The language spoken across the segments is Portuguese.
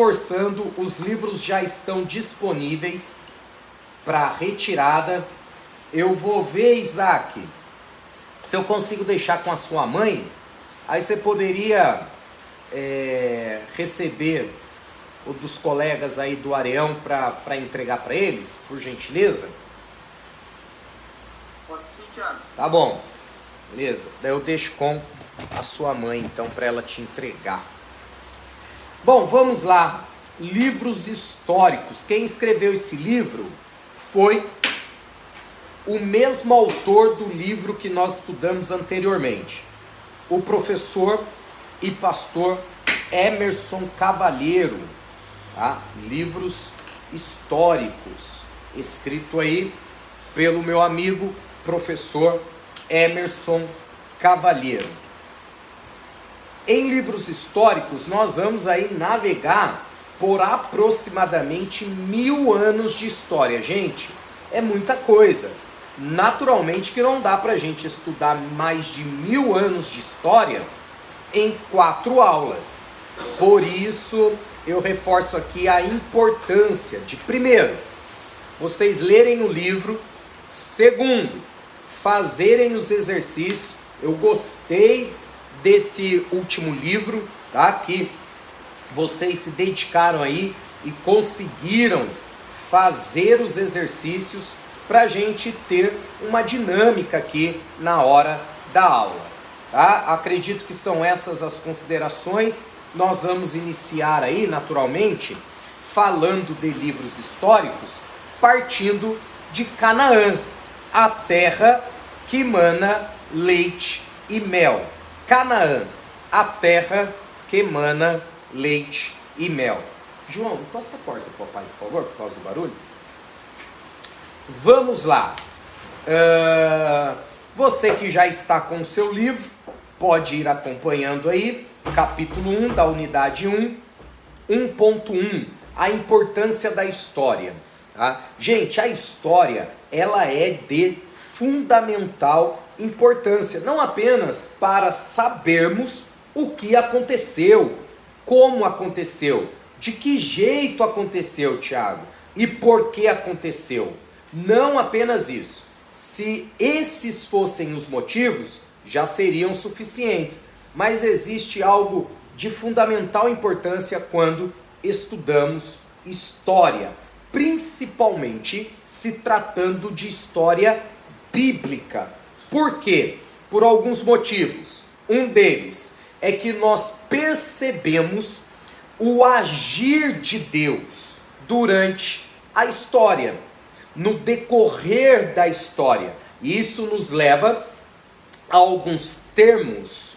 reforçando, os livros já estão disponíveis para retirada. Eu vou ver, Isaac, se eu consigo deixar com a sua mãe. Aí você poderia receber o dos colegas aí do Areão para entregar para eles, por gentileza? Posso sim, Thiago. Tá bom, beleza. Daí eu deixo com a sua mãe, então, para ela te entregar. Bom, vamos lá. Livros históricos. Quem escreveu esse livro foi o mesmo autor do livro que nós estudamos anteriormente, o professor e pastor Emerson Cavalheiro, tá? Livros históricos, escrito aí pelo meu amigo professor Emerson Cavalheiro. Em livros históricos, nós vamos aí navegar por aproximadamente 1000 anos de história. Gente, é muita coisa. Naturalmente que não dá para a gente estudar mais de 1000 anos de história em 4 aulas. Por isso, eu reforço aqui a importância de, primeiro, vocês lerem o livro. Segundo, fazerem os exercícios. Eu gostei desse último livro, tá? Que vocês se dedicaram aí e conseguiram fazer os exercícios para a gente ter uma dinâmica aqui na hora da aula, tá? Acredito que são essas as considerações. Nós vamos iniciar aí, naturalmente, falando de livros históricos, partindo de Canaã, a terra que mana leite e mel. Canaã, a terra que mana leite e mel. João, encosta a porta, papai, por favor, por causa do barulho. Vamos lá. Você que já está com o seu livro, pode ir acompanhando aí, capítulo 1 da unidade 1, 1.1, a importância da história. Tá? Gente, a história, ela é de fundamental importância, não apenas para sabermos o que aconteceu, como aconteceu, de que jeito aconteceu, Tiago, e por que aconteceu. Não apenas isso. Se esses fossem os motivos, já seriam suficientes. Mas existe algo de fundamental importância quando estudamos história, principalmente se tratando de história bíblica. Por quê? Por alguns motivos. Um deles é que nós percebemos o agir de Deus durante a história, no decorrer da história. E isso nos leva a alguns termos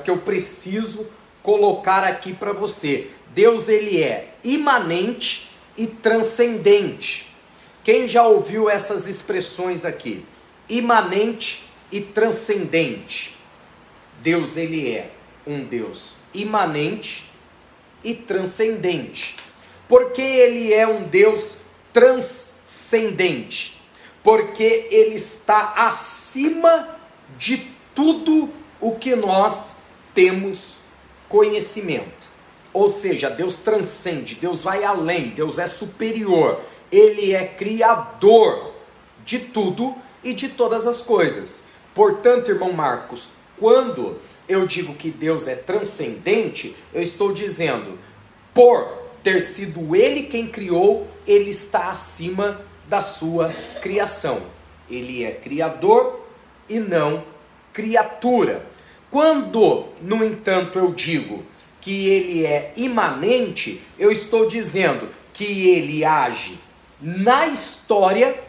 que eu preciso colocar aqui para você. Deus, ele é imanente e transcendente. Quem já ouviu essas expressões aqui? Imanente e transcendente. Deus, ele é um Deus imanente e transcendente. Por que ele é um Deus transcendente? Porque ele está acima de tudo o que nós temos conhecimento. Ou seja, Deus transcende, Deus vai além, Deus é superior. Ele é criador de tudo e de todas as coisas. Portanto, irmão Marcos, quando eu digo que Deus é transcendente, eu estou dizendo, por ter sido Ele quem criou, Ele está acima da sua criação. Ele é criador e não criatura. Quando, no entanto, eu digo que Ele é imanente, eu estou dizendo que Ele age na história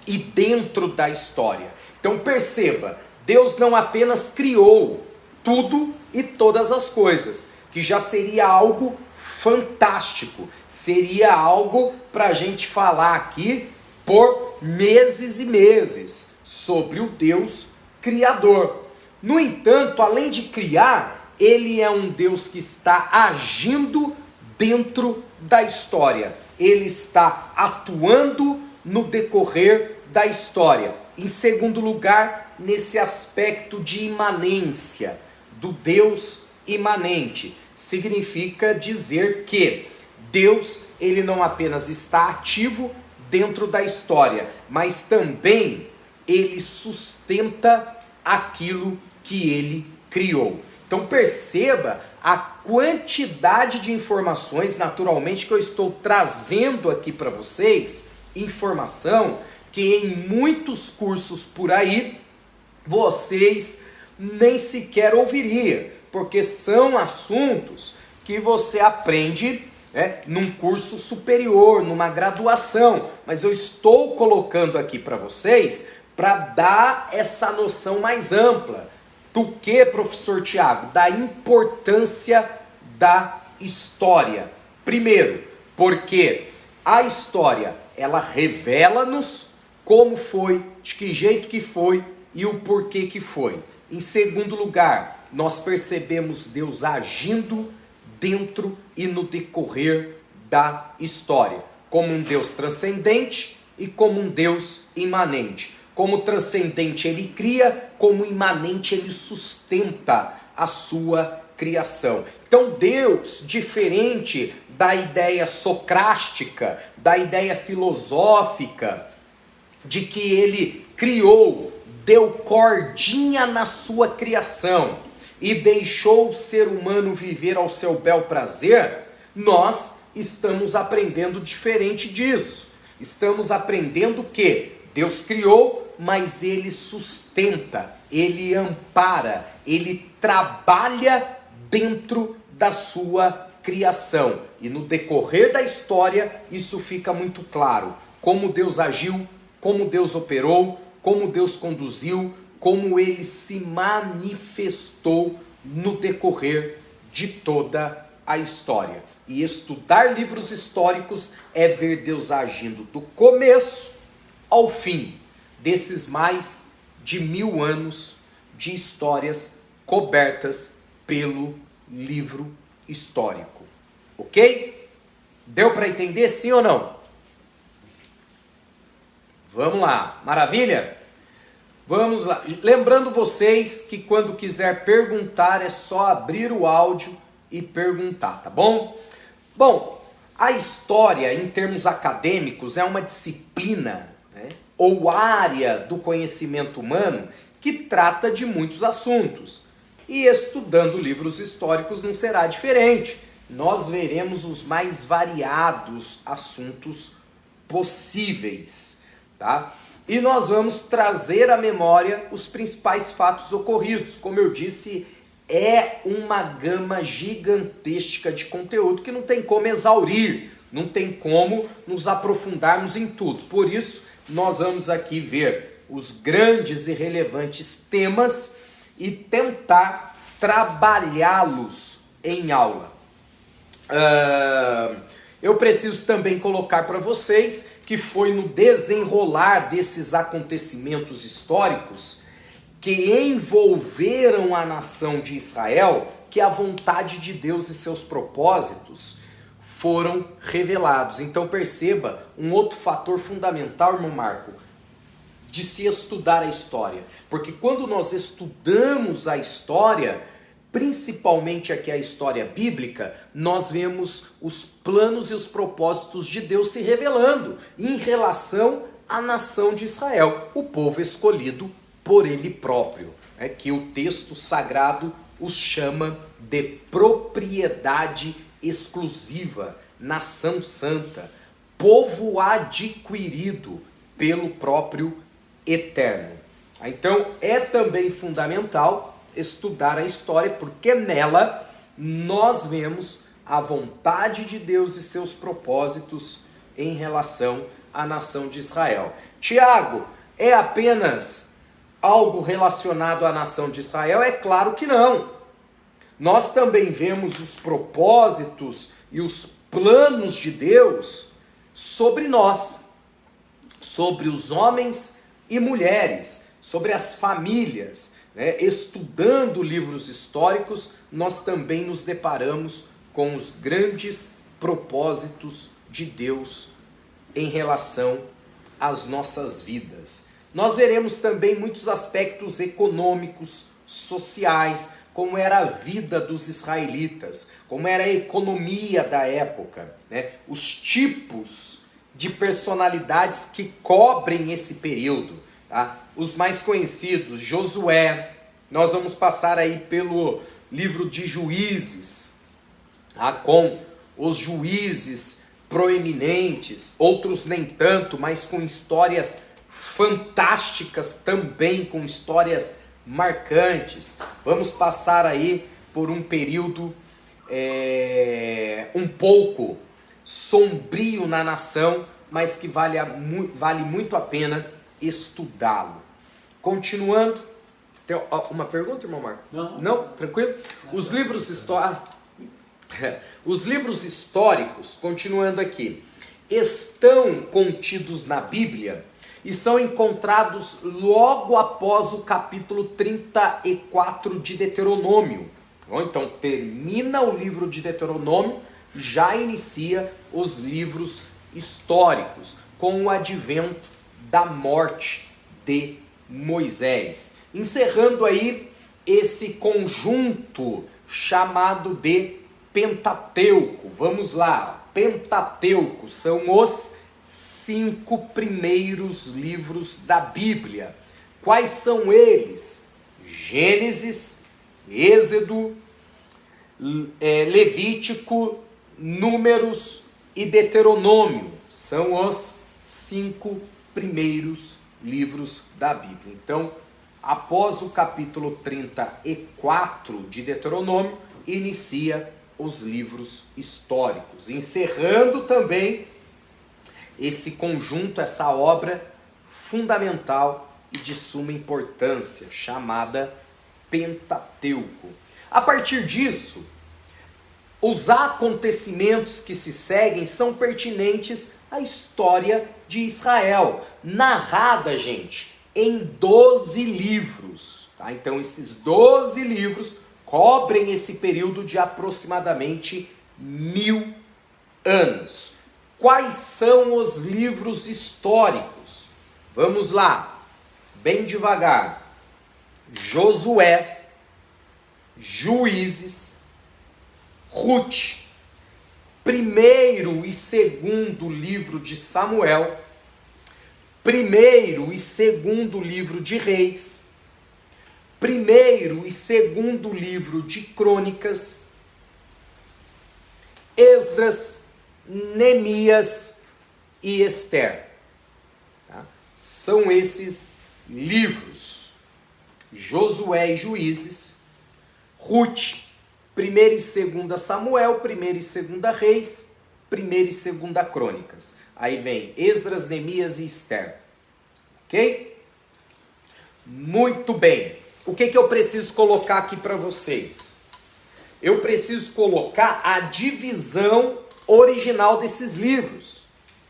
e dentro da história. Então perceba, Deus não apenas criou tudo e todas as coisas, que já seria algo fantástico, seria algo para a gente falar aqui por meses e meses sobre o Deus Criador. No entanto, além de criar, Ele é um Deus que está agindo dentro da história. Ele está atuando no decorrer da história. Em segundo lugar, nesse aspecto de imanência, do Deus imanente, significa dizer que Deus, ele não apenas está ativo dentro da história, mas também ele sustenta aquilo que ele criou. Então perceba a quantidade de informações, naturalmente, que eu estou trazendo aqui para vocês, informação que em muitos cursos por aí vocês nem sequer ouviriam, porque são assuntos que você aprende num curso superior, numa graduação, mas eu estou colocando aqui para vocês para dar essa noção mais ampla. Do que, professor Tiago? Da importância da história. Primeiro, porque a história, ela revela-nos como foi, de que jeito que foi e o porquê que foi. Em segundo lugar, nós percebemos Deus agindo dentro e no decorrer da história, como um Deus transcendente e como um Deus imanente. Como transcendente ele cria, como imanente ele sustenta a sua criação. Então Deus, diferente da ideia socrática, da ideia filosófica, de que ele criou, deu cordinha na sua criação e deixou o ser humano viver ao seu bel prazer, nós estamos aprendendo diferente disso. Estamos aprendendo que Deus criou, mas ele sustenta, ele ampara, ele trabalha dentro da sua criação. E no decorrer da história, isso fica muito claro. Como Deus agiu, como Deus operou, como Deus conduziu, como ele se manifestou no decorrer de toda a história. E estudar livros históricos é ver Deus agindo do começo ao fim desses mais de 1000 anos de histórias cobertas pelo livro histórico. Ok? Deu para entender, sim ou não? Vamos lá, maravilha? Vamos lá. Lembrando vocês que quando quiser perguntar é só abrir o áudio e perguntar, tá bom? Bom, a história em termos acadêmicos é uma disciplina ou área do conhecimento humano que trata de muitos assuntos. E estudando livros históricos não será diferente. Nós veremos os mais variados assuntos possíveis, tá? E nós vamos trazer à memória os principais fatos ocorridos. Como eu disse, é uma gama gigantesca de conteúdo que não tem como exaurir, não tem como nos aprofundarmos em tudo. Por isso, nós vamos aqui ver os grandes e relevantes temas e tentar trabalhá-los em aula. Eu preciso também colocar para vocês que foi no desenrolar desses acontecimentos históricos que envolveram a nação de Israel que a vontade de Deus e seus propósitos foram revelados. Então perceba um outro fator fundamental, irmão Marco, de se estudar a história. Porque quando nós estudamos a história, principalmente aqui a história bíblica, nós vemos os planos e os propósitos de Deus se revelando em relação à nação de Israel, o povo escolhido por ele próprio, que o texto sagrado os chama de propriedade exclusiva, nação santa, povo adquirido pelo próprio Eterno. Então é também fundamental estudar a história, porque nela nós vemos a vontade de Deus e seus propósitos em relação à nação de Israel. Tiago, é apenas algo relacionado à nação de Israel? É claro que não. Nós também vemos os propósitos e os planos de Deus sobre nós, sobre os homens e mulheres, sobre as famílias. Estudando livros históricos, nós também nos deparamos com os grandes propósitos de Deus em relação às nossas vidas. Nós veremos também muitos aspectos econômicos, sociais, como era a vida dos israelitas, como era a economia da época, né? Os tipos de personalidades que cobrem esse período, tá? Os mais conhecidos, Josué, nós vamos passar aí pelo livro de Juízes, tá? Com os juízes proeminentes, outros nem tanto, mas com histórias fantásticas também, com histórias marcantes. Vamos passar aí por um período um pouco sombrio na nação, mas que vale muito a pena estudá-lo. Continuando, tem uma pergunta, irmão Marco? Não? Tranquilo? Os livros históricos, continuando aqui, estão contidos na Bíblia e são encontrados logo após o capítulo 34 de Deuteronômio. Então termina o livro de Deuteronômio, já inicia os livros históricos, com o advento da morte de Moisés. Encerrando aí esse conjunto chamado de Pentateuco. Vamos lá, Pentateuco são os 5 primeiros livros da Bíblia. Quais são eles? Gênesis, Êxodo, Levítico, Números e Deuteronômio. São os 5 primeiros livros da Bíblia. Então, após o capítulo 34 de Deuteronômio, inicia os livros históricos, encerrando também esse conjunto, essa obra fundamental e de suma importância, chamada Pentateuco. A partir disso, os acontecimentos que se seguem são pertinentes à história de Israel, narrada, gente, em 12 livros. Tá? Então, esses 12 livros cobrem esse período de aproximadamente 1000 anos. Quais são os livros históricos? Vamos lá, bem devagar. Josué, Juízes, Ruth, primeiro e segundo livro de Samuel, primeiro e segundo livro de Reis, primeiro e segundo livro de Crônicas, Esdras, Neemias e Esther. Tá? São esses livros. Josué e Juízes, Ruth, 1ª e 2ª Samuel, 1ª e 2ª Reis, 1ª e 2ª Crônicas. Aí vem Esdras, Neemias e Esther. Ok? Muito bem. O que eu preciso colocar aqui para vocês? Eu preciso colocar a divisão original desses livros.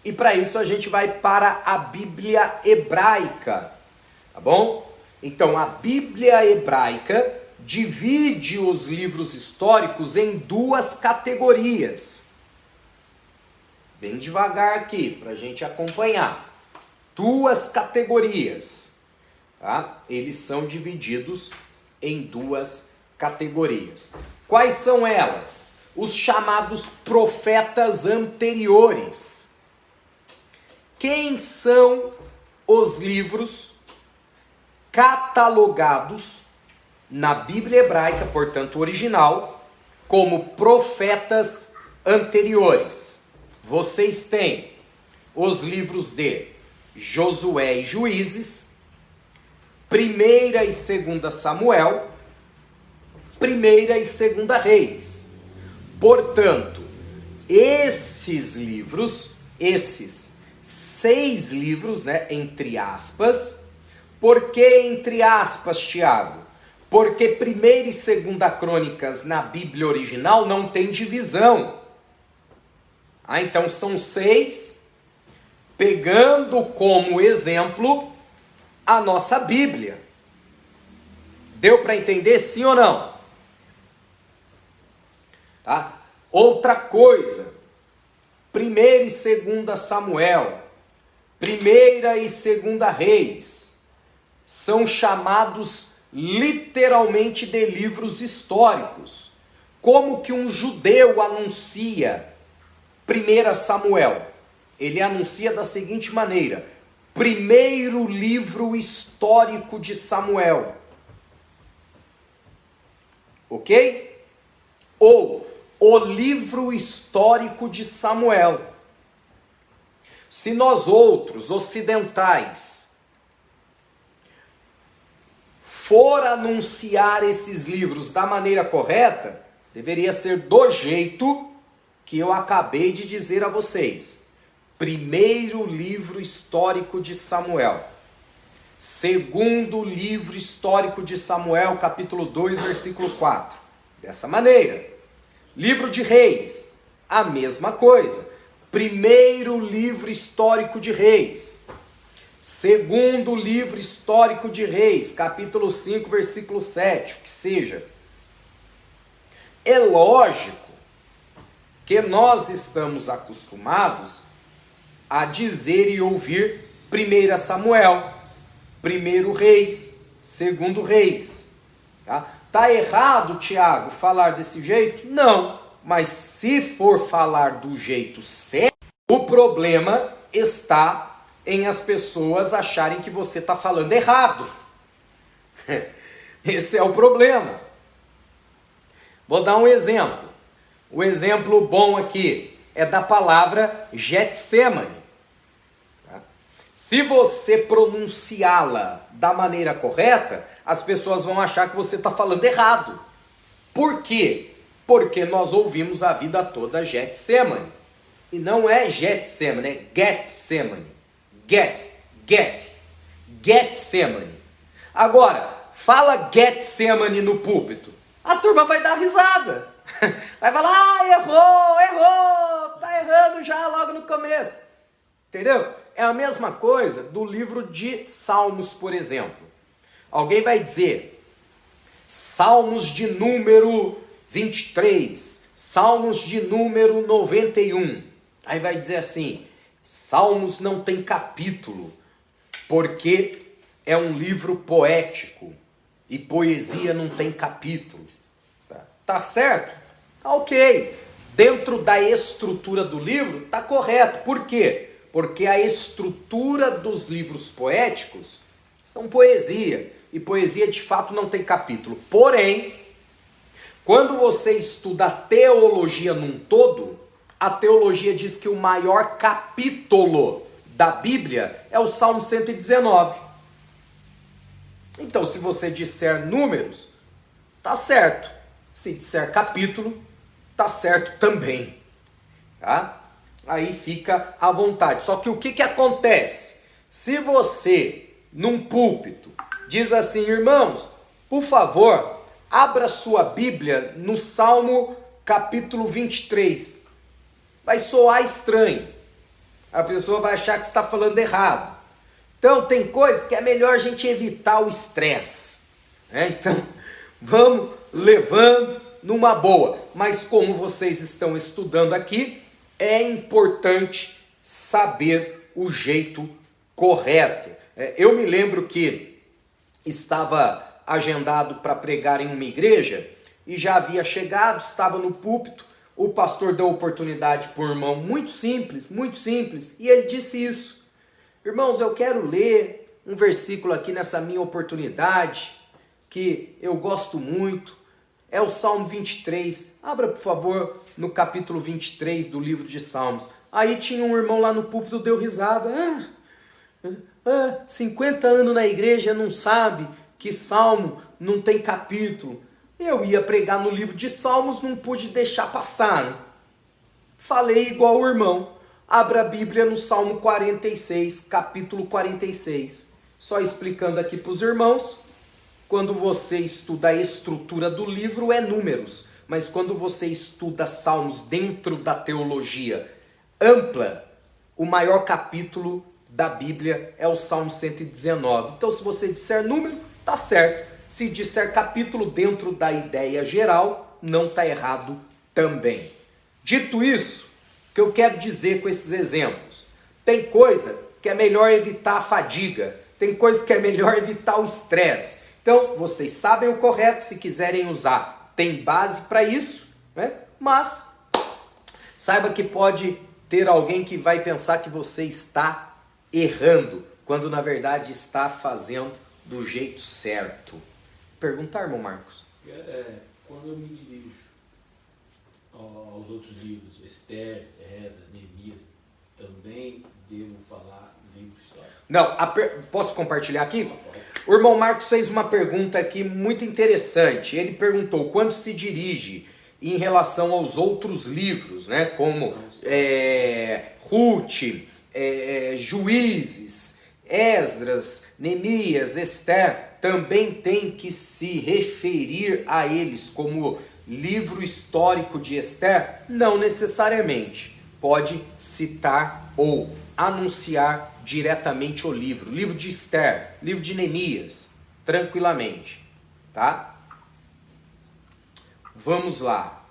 E para isso a gente vai para a Bíblia hebraica. Tá bom? Então a Bíblia hebraica divide os livros históricos em 2 categorias. Bem devagar aqui, para a gente acompanhar. 2 categorias. Tá? Eles são divididos em 2 categorias. Quais são elas? Os chamados profetas anteriores. Quem são os livros catalogados na Bíblia hebraica, portanto original, como profetas anteriores? Vocês têm os livros de Josué e Juízes, 1ª e 2ª Samuel, 1ª e 2ª Reis. Portanto, esses livros, esses 6 livros, né, entre aspas, por que entre aspas, Tiago? Porque 1ª e 2ª Crônicas na Bíblia original não tem divisão. Então são 6, pegando como exemplo a nossa Bíblia. Deu para entender, sim ou não? Tá? Outra coisa, 1ª e 2ª Samuel, 1ª e 2ª Reis, são chamados literalmente de livros históricos. Como que um judeu anuncia 1 Samuel? Ele anuncia da seguinte maneira: primeiro livro histórico de Samuel. Ok? Ou o livro histórico de Samuel. Se nós outros, ocidentais, for anunciar esses livros da maneira correta, deveria ser do jeito que eu acabei de dizer a vocês. Primeiro livro histórico de Samuel. Segundo livro histórico de Samuel, capítulo 2, versículo 4. Dessa maneira. Livro de Reis, a mesma coisa. Primeiro livro histórico de Reis. Segundo livro histórico de Reis, capítulo 5, versículo 7, o que seja. É lógico que nós estamos acostumados a dizer e ouvir 1 Samuel, 1 Reis, 2 Reis. Tá errado, Tiago, falar desse jeito? Não. Mas se for falar do jeito certo, o problema está em as pessoas acharem que você está falando errado. Esse é o problema. Vou dar um exemplo. O exemplo bom aqui é da palavra Getsemane. Se você pronunciá-la da maneira correta, as pessoas vão achar que você está falando errado. Por quê? Porque nós ouvimos a vida toda Getsemane. E não é Getsemane, é Getsemane. Getsemane. Agora, fala Getsemane no púlpito. A turma vai dar risada. Vai falar, errou, tá errando já logo no começo. Entendeu? É a mesma coisa do livro de Salmos, por exemplo. Alguém vai dizer, Salmos de número 23, Salmos de número 91. Aí vai dizer assim, Salmos não tem capítulo, porque é um livro poético, e poesia não tem capítulo. Tá certo? Tá ok. Dentro da estrutura do livro, tá correto. Por quê? Porque a estrutura dos livros poéticos são poesia, e poesia de fato não tem capítulo. Porém, quando você estuda a teologia num todo, a teologia diz que o maior capítulo da Bíblia é o Salmo 119. Então, se você disser números, tá certo. Se disser capítulo, tá certo também. Tá? Aí fica à vontade. Só que o que acontece? Se você, num púlpito, diz assim, irmãos, por favor, abra sua Bíblia no Salmo capítulo 23. Vai soar estranho. A pessoa vai achar que você está falando errado. Então, tem coisas que é melhor a gente evitar o estresse. Então, vamos levando numa boa. Mas como vocês estão estudando aqui, é importante saber o jeito correto. Eu me lembro que estava agendado para pregar em uma igreja e já havia chegado, estava no púlpito, o pastor deu oportunidade para o irmão, muito simples, e ele disse isso. Irmãos, eu quero ler um versículo aqui nessa minha oportunidade, que eu gosto muito, é o Salmo 23. Abra, por favor, no capítulo 23 do livro de Salmos. Aí tinha um irmão lá no púlpito, deu risada. 50 anos na igreja, não sabe que Salmo não tem capítulo. Eu ia pregar no livro de Salmos, não pude deixar passar. Né? Falei igual o irmão. Abra a Bíblia no Salmo 46, capítulo 46. Só explicando aqui para os irmãos, quando você estuda a estrutura do livro é números, mas quando você estuda Salmos dentro da teologia ampla, o maior capítulo da Bíblia é o Salmo 119. Então, se você disser número, tá certo. Se disser capítulo dentro da ideia geral, não tá errado também. Dito isso, o que eu quero dizer com esses exemplos? Tem coisa que é melhor evitar a fadiga, tem coisa que é melhor evitar o estresse. Então, vocês sabem o correto, se quiserem usar, tem base para isso, né? Mas saiba que pode ter alguém que vai pensar que você está errando, quando na verdade está fazendo do jeito certo. Perguntar, irmão Marcos? Quando eu me dirijo aos outros livros, Esther, Esdras, Neemias, também devo falar livro histórico? Não, posso compartilhar aqui? O irmão Marcos fez uma pergunta aqui muito interessante. Ele perguntou quando se dirige em relação aos outros livros, né, como Ruth, Juízes, Esdras, Neemias, Esther, também tem que se referir a eles como livro histórico de Esther? Não necessariamente. Pode citar ou anunciar diretamente o livro. Livro de Esther, livro de Neemias, tranquilamente, tá? Vamos lá.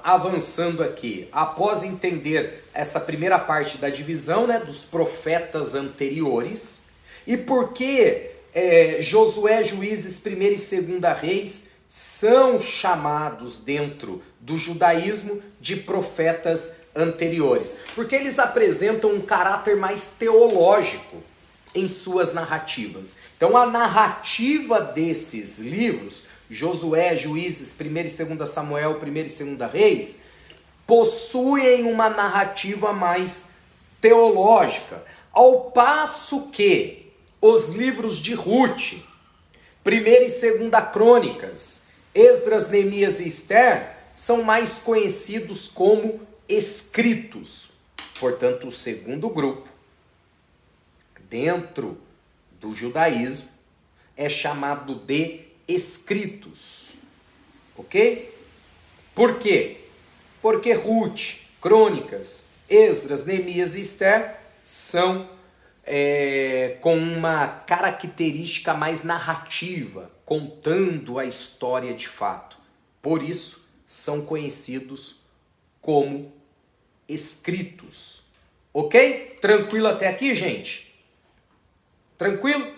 Avançando aqui. Após entender essa primeira parte da divisão, né, dos profetas anteriores, e por que Josué, Juízes, 1º e 2º Reis são chamados dentro do judaísmo de profetas anteriores? Porque eles apresentam um caráter mais teológico em suas narrativas. Então a narrativa desses livros, Josué, Juízes, 1º e 2º Samuel, 1º e 2º Reis, possuem uma narrativa mais teológica, ao passo que os livros de Ruth, 1ª e 2ª Crônicas, Esdras, Neemias e Esther, são mais conhecidos como escritos. Portanto, o segundo grupo, dentro do judaísmo, é chamado de escritos. Ok? Por quê? Porque Ruth, Crônicas, Esdras, Neemias e Esther são com uma característica mais narrativa, contando a história de fato. Por isso, são conhecidos como escritos. Ok? Tranquilo até aqui, gente? Tranquilo?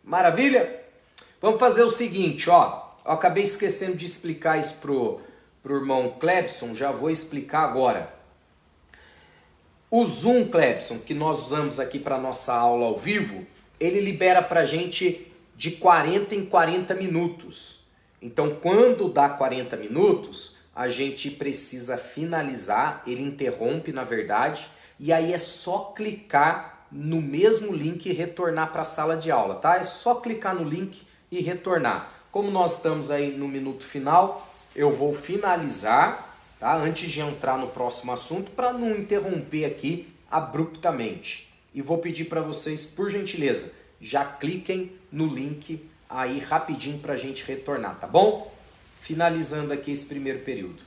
Maravilha? Vamos fazer o seguinte, ó. Eu acabei esquecendo de explicar isso pro irmão Clebson, já vou explicar agora. O Zoom, Clebson, que nós usamos aqui para nossa aula ao vivo, ele libera para a gente de 40 em 40 minutos. Então, quando dá 40 minutos, a gente precisa finalizar, ele interrompe, na verdade, e aí é só clicar no mesmo link e retornar para a sala de aula, tá? É só clicar no link e retornar. Como nós estamos aí no minuto final, eu vou finalizar, tá? Antes de entrar no próximo assunto, para não interromper aqui abruptamente. E vou pedir para vocês, por gentileza, já cliquem no link aí rapidinho para a gente retornar, tá bom? Finalizando aqui esse primeiro período.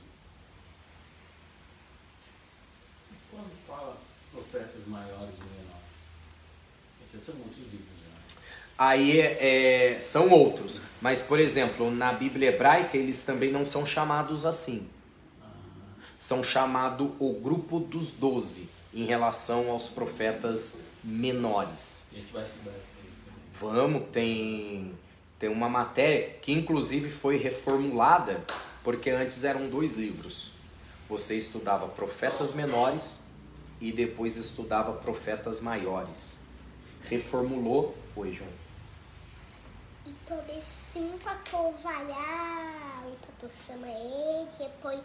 Quando fala profetas maiores e menores, esses são muitos livros já. Aí são outros, mas por exemplo, na Bíblia hebraica eles também não são chamados assim. São chamados o grupo dos 12 em relação aos profetas menores. E a gente vai estudar isso aí. Vamos, tem uma matéria que inclusive foi reformulada, porque antes eram 2 livros. Você estudava profetas menores e depois estudava profetas maiores. Reformulou. Oi, João. E também sim para trabalhar, para chamar depois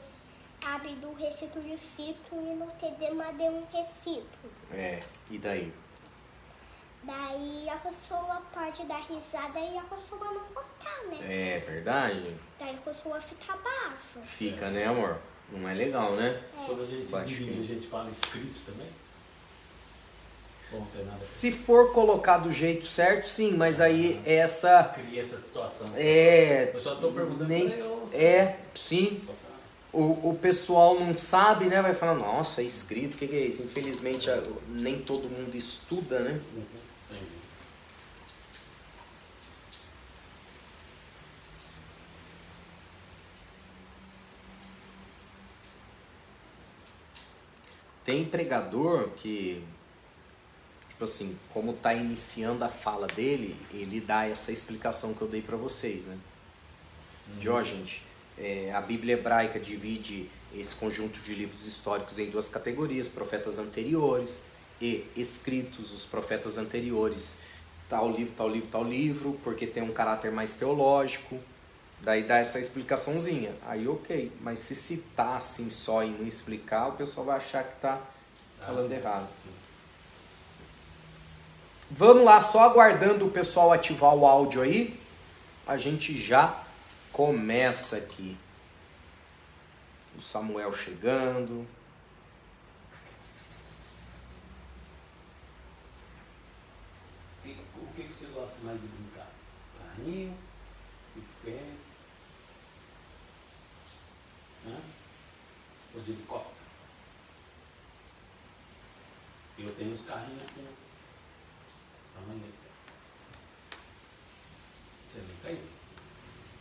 abre do recito de cito e não ter mais de um recito. E daí? Daí a pessoa pode dar risada e a pessoa não gostar, né? É verdade? Daí a pessoa fica brava. Fica, né, amor? Não é legal, né? Quando a gente se Bate divide, fim. a gente fala escrito também? Bom, sei nada. Se for colocar do jeito certo, sim, mas aí essa... Cria essa situação. É... Eu só estou perguntando nem, pra eu, sim. O pessoal não sabe, né? Vai falar, nossa, é escrito, o que é isso? Infelizmente, nem todo mundo estuda, né? Entendi. Tem pregador que... tipo assim, como tá iniciando a fala dele, ele dá essa explicação que eu dei para vocês, né? De ó, gente, a Bíblia hebraica divide esse conjunto de livros históricos em duas categorias: profetas anteriores e escritos, os profetas anteriores, tal livro, tal livro, tal livro, porque tem um caráter mais teológico. Daí dá essa explicaçãozinha. Aí ok, mas se citar assim só e não explicar, o pessoal vai achar que tá falando errado. Vamos lá, só aguardando o pessoal ativar o áudio aí, a gente já começa aqui. O Samuel chegando. O que você gosta mais de brincar? Carrinho? Pé? Ou de helicóptero? Eu tenho uns carrinhos assim. Tamanho desse. Você não tem?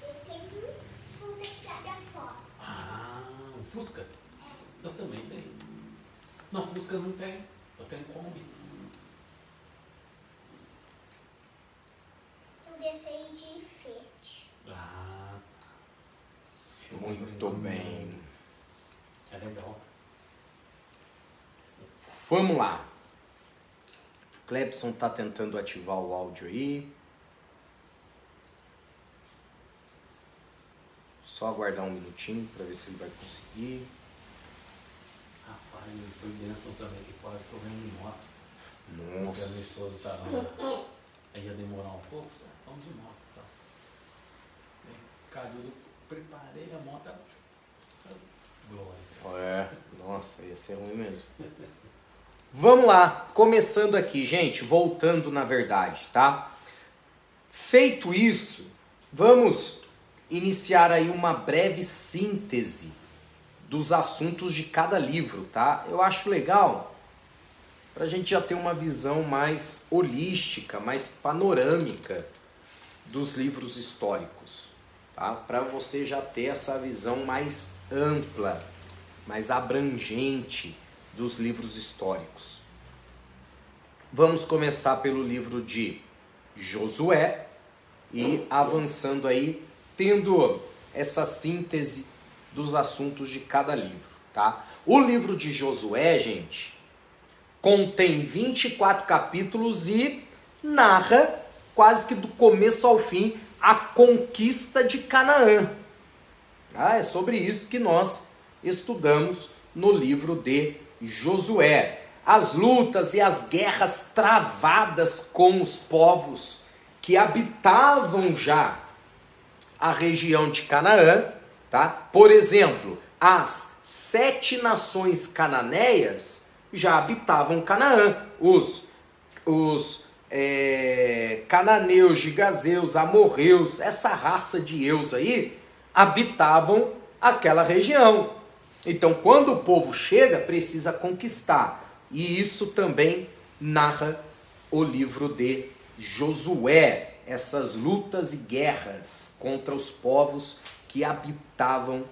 Eu tenho um Fusca da Ford. Ah, um Fusca? Eu também tenho. Não, Fusca eu não tenho. Eu tenho Kombi. Um desenho de enfeite. Ah, Muito bem. é legal. Vamos lá. Clebson tá tentando ativar o áudio aí. Só aguardar um minutinho para ver se ele vai conseguir. Rapaz, foi bênção também, que quase que eu venho de moto. Porque a minha Nossa. esposa estava lá. Aí ia demorar um pouco, sabe? Vamos de moto. Tá? Caiu, eu preparei a moto. Glória. Nossa, ia ser ruim mesmo. Vamos lá, começando aqui, gente, voltando na verdade, tá? Feito isso, vamos iniciar aí uma breve síntese dos assuntos de cada livro, tá? Eu acho legal pra gente já ter uma visão mais holística, mais panorâmica dos livros históricos, tá? Para você já ter essa visão mais ampla, mais abrangente dos livros históricos. Vamos começar pelo livro de Josué e avançando aí, tendo essa síntese dos assuntos de cada livro, tá? O livro de Josué, gente, contém 24 capítulos e narra quase que do começo ao fim a conquista de Canaã. É sobre isso que nós estudamos no livro de Josué. As lutas e as guerras travadas com os povos que habitavam já a região de Canaã, tá? Por exemplo, as 7 nações cananeias já habitavam Canaã. Os cananeus, gigazeus, amorreus, essa raça de eus aí, habitavam aquela região. Então, quando o povo chega, precisa conquistar. E isso também narra o livro de Josué, essas lutas e guerras contra os povos que habitavam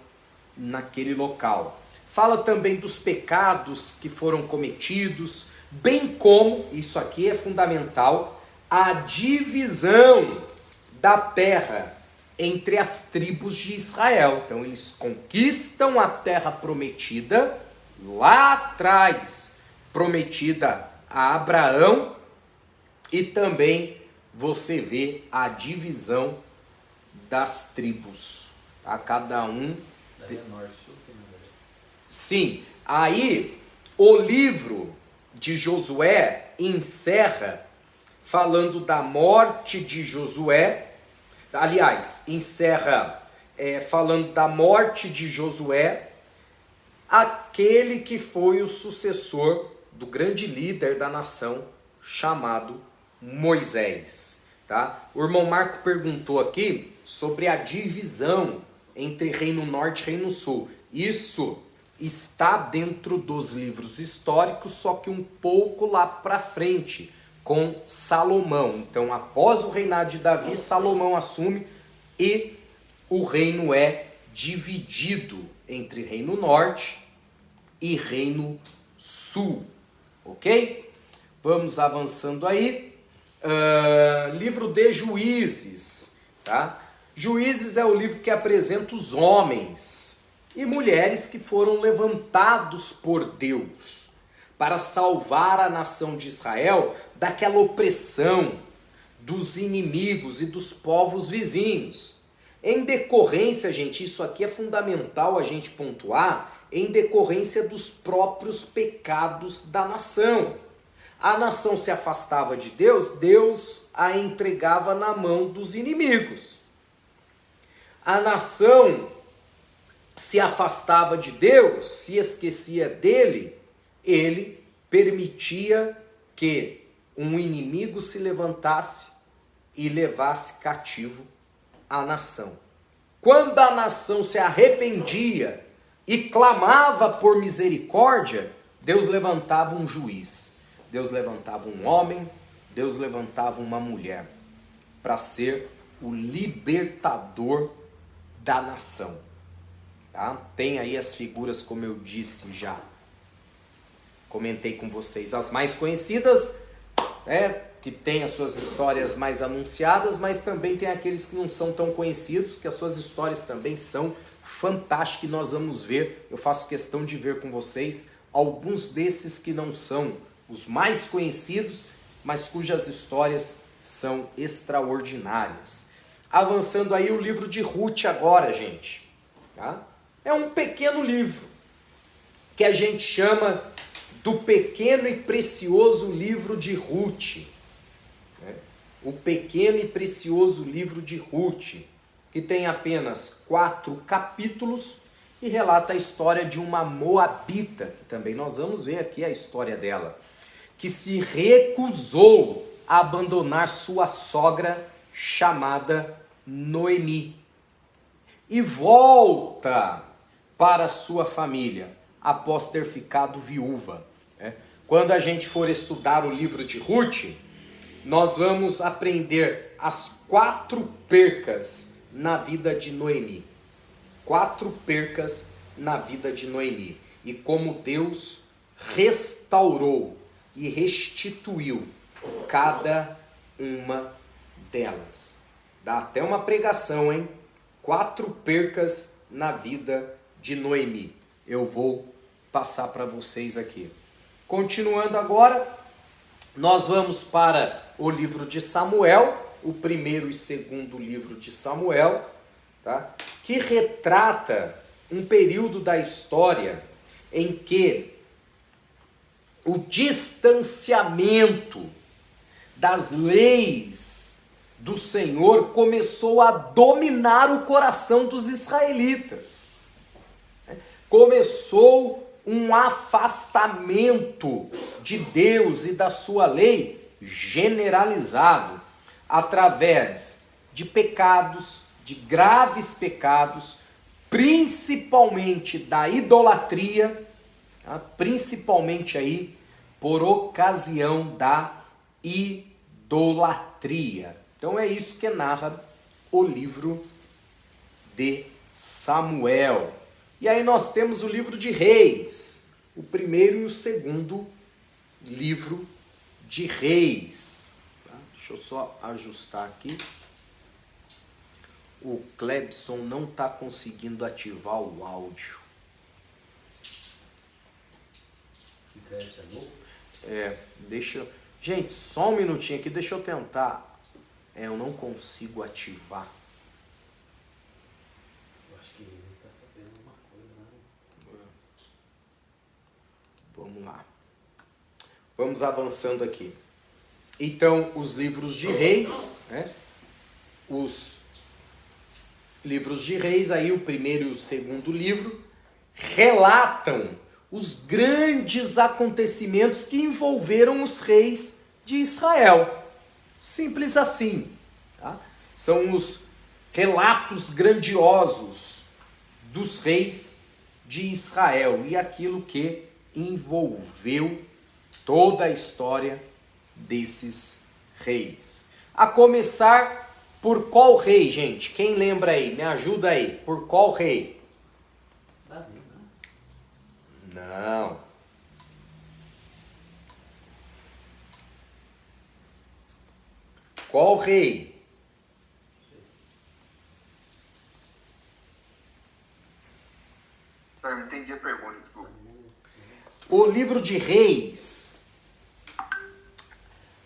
naquele local. Fala também dos pecados que foram cometidos, bem como, isso aqui é fundamental, a divisão da terra entre as tribos de Israel. Então eles conquistam a terra prometida lá atrás, prometida a Abraão, e também você vê a divisão das tribos. Tá? Cada um... Sim, aí o livro de Josué encerra falando da morte de Josué. Aliás, encerra falando da morte de Josué, aquele que foi o sucessor do grande líder da nação, chamado Moisés. Tá? O irmão Marco perguntou aqui sobre a divisão entre Reino Norte e Reino Sul. Isso está dentro dos livros históricos, só que um pouco lá para frente, com Salomão. Então, após o reinado de Davi, Salomão assume e o reino é dividido entre Reino Norte e Reino Sul. Ok? Vamos avançando aí. Livro de Juízes, tá? Juízes é o livro que apresenta os homens e mulheres que foram levantados por Deus para salvar a nação de Israel daquela opressão dos inimigos e dos povos vizinhos. Em decorrência, gente, isso aqui é fundamental a gente pontuar, em decorrência dos próprios pecados da nação. A nação se afastava de Deus, Deus a entregava na mão dos inimigos. A nação se afastava de Deus, se esquecia dele, ele permitia que um inimigo se levantasse e levasse cativo a nação. Quando a nação se arrependia e clamava por misericórdia, Deus levantava um juiz, Deus levantava um homem, Deus levantava uma mulher para ser o libertador da nação. Tá? Tem aí as figuras, como eu disse já, comentei com vocês, as mais conhecidas, que tem as suas histórias mais anunciadas, mas também tem aqueles que não são tão conhecidos, que as suas histórias também são fantásticas, e nós vamos ver, eu faço questão de ver com vocês, alguns desses que não são os mais conhecidos, mas cujas histórias são extraordinárias. Avançando aí o livro de Ruth agora, gente. Tá? É um pequeno livro, que a gente chama do pequeno e precioso livro de Ruth. O pequeno e precioso livro de Ruth, que tem apenas 4 capítulos e relata a história de uma moabita, que também nós vamos ver aqui a história dela, que se recusou a abandonar sua sogra chamada Noemi e volta para sua família após ter ficado viúva. Quando a gente for estudar o livro de Ruth, nós vamos aprender as 4 percas na vida de Noemi. 4 percas na vida de Noemi. E como Deus restaurou e restituiu cada uma delas. Dá até uma pregação, hein? 4 percas na vida de Noemi. Eu vou passar para vocês aqui. Continuando agora, nós vamos para o livro de Samuel, o primeiro e segundo livro de Samuel, tá? Que retrata um período da história em que o distanciamento das leis do Senhor começou a dominar o coração dos israelitas. Começou um afastamento de Deus e da sua lei generalizado através de pecados, de graves pecados, principalmente da idolatria, tá? Principalmente aí por ocasião da idolatria. Então é isso que narra o livro de Samuel. E aí nós temos o livro de Reis, o primeiro e o segundo livro de Reis. Tá? Deixa eu só ajustar aqui. O Clebson não está conseguindo ativar o áudio. Esse Clebson é novo? Deixa... Gente, só um minutinho aqui, deixa eu tentar. Eu não consigo ativar. Vamos lá. Vamos avançando aqui. Então, os livros de Reis, os livros de Reis, aí o primeiro e o segundo livro, relatam os grandes acontecimentos que envolveram os reis de Israel. Simples assim. Tá? São os relatos grandiosos dos reis de Israel e aquilo que envolveu toda a história desses reis. A começar por qual rei, gente? Quem lembra aí? Me ajuda aí. Por qual rei? Davi, não. Qual rei? Eu não entendi a pergunta, desculpa. O livro de Reis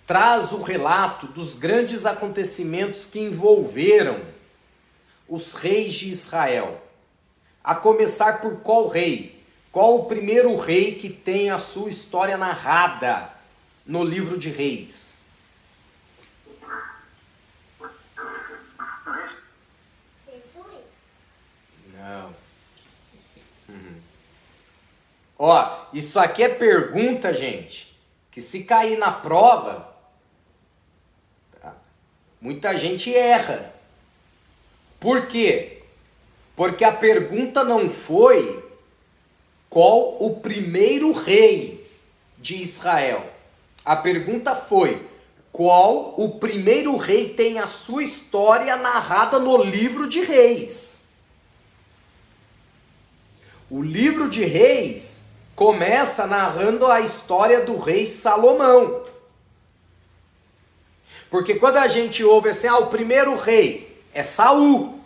traz o relato dos grandes acontecimentos que envolveram os reis de Israel. A começar por qual rei? Qual o primeiro rei que tem a sua história narrada no livro de Reis? Não. Ó, isso aqui é pergunta, gente, que se cair na prova, tá, muita gente erra. Por quê? Porque a pergunta não foi qual o primeiro rei de Israel. A pergunta foi qual o primeiro rei tem a sua história narrada no livro de Reis. O livro de Reis começa narrando a história do rei Salomão. Porque quando a gente ouve assim, o primeiro rei é Saul.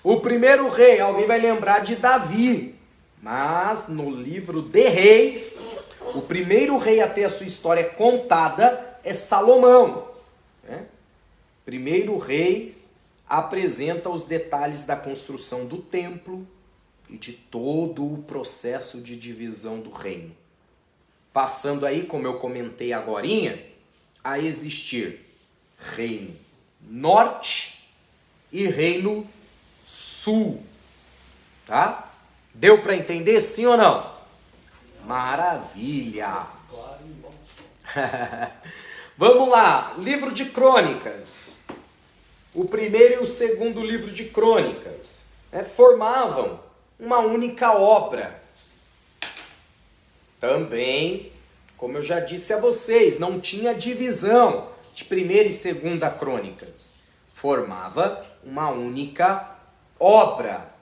O primeiro rei, alguém vai lembrar de Davi. Mas no livro de Reis, o primeiro rei a ter a sua história contada é Salomão. Né? Primeiro Reis apresenta os detalhes da construção do templo e de todo o processo de divisão do reino. Passando aí, como eu comentei agorinha, a existir reino norte e reino sul. Tá? Deu para entender sim ou não? Maravilha! Vamos lá, livro de Crônicas. O primeiro e o segundo livro de Crônicas formavam uma única obra. Também, como eu já disse a vocês, não tinha divisão de primeira e segunda Crônicas. Formava uma única obra.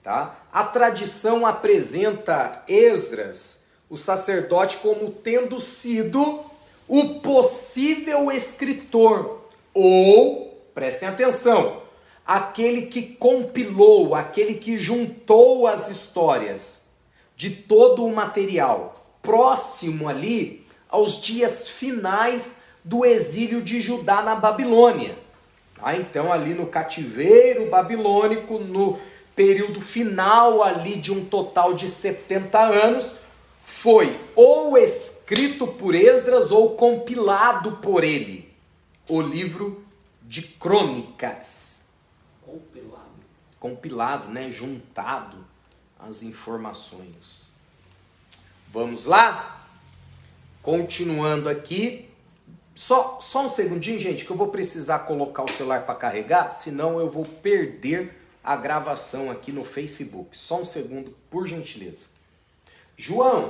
Tá? A tradição apresenta Esdras, o sacerdote, como tendo sido o possível escritor, ou, prestem atenção, aquele que compilou, aquele que juntou as histórias de todo o material, próximo ali aos dias finais do exílio de Judá na Babilônia. Tá? Então, ali no cativeiro babilônico, no período final ali de um total de 70 anos, foi ou escrito por Esdras ou compilado por ele, o livro de Crônicas. Compilado, né? Juntado as informações. Vamos lá? Continuando aqui. Só um segundinho, gente, que eu vou precisar colocar o celular para carregar, senão eu vou perder a gravação aqui no Facebook. Só um segundo, por gentileza. João,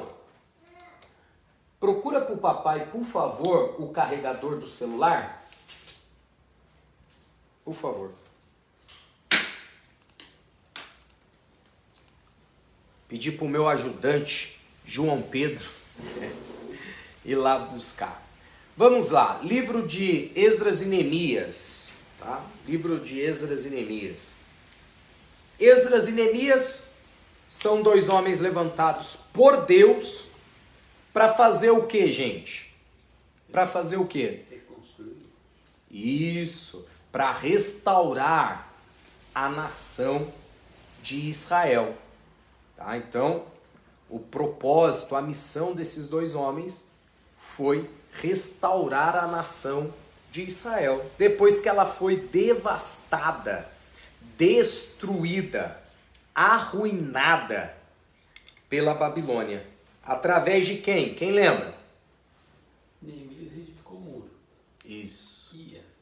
procura para o papai, por favor, o carregador do celular. Por favor. Pedi para o meu ajudante, João Pedro, ir lá buscar. Vamos lá, livro de Esdras e Neemias. Tá? Livro de Esdras e Neemias. Esdras e Neemias são dois homens levantados por Deus para fazer o que, gente? Para fazer o que? Isso, para restaurar a nação de Israel. Tá? Então, o propósito, a missão desses dois homens foi restaurar a nação de Israel. Depois que ela foi devastada, destruída, arruinada pela Babilônia. Através de quem? Quem lembra? Neemias edificou o muro. Isso. E essa?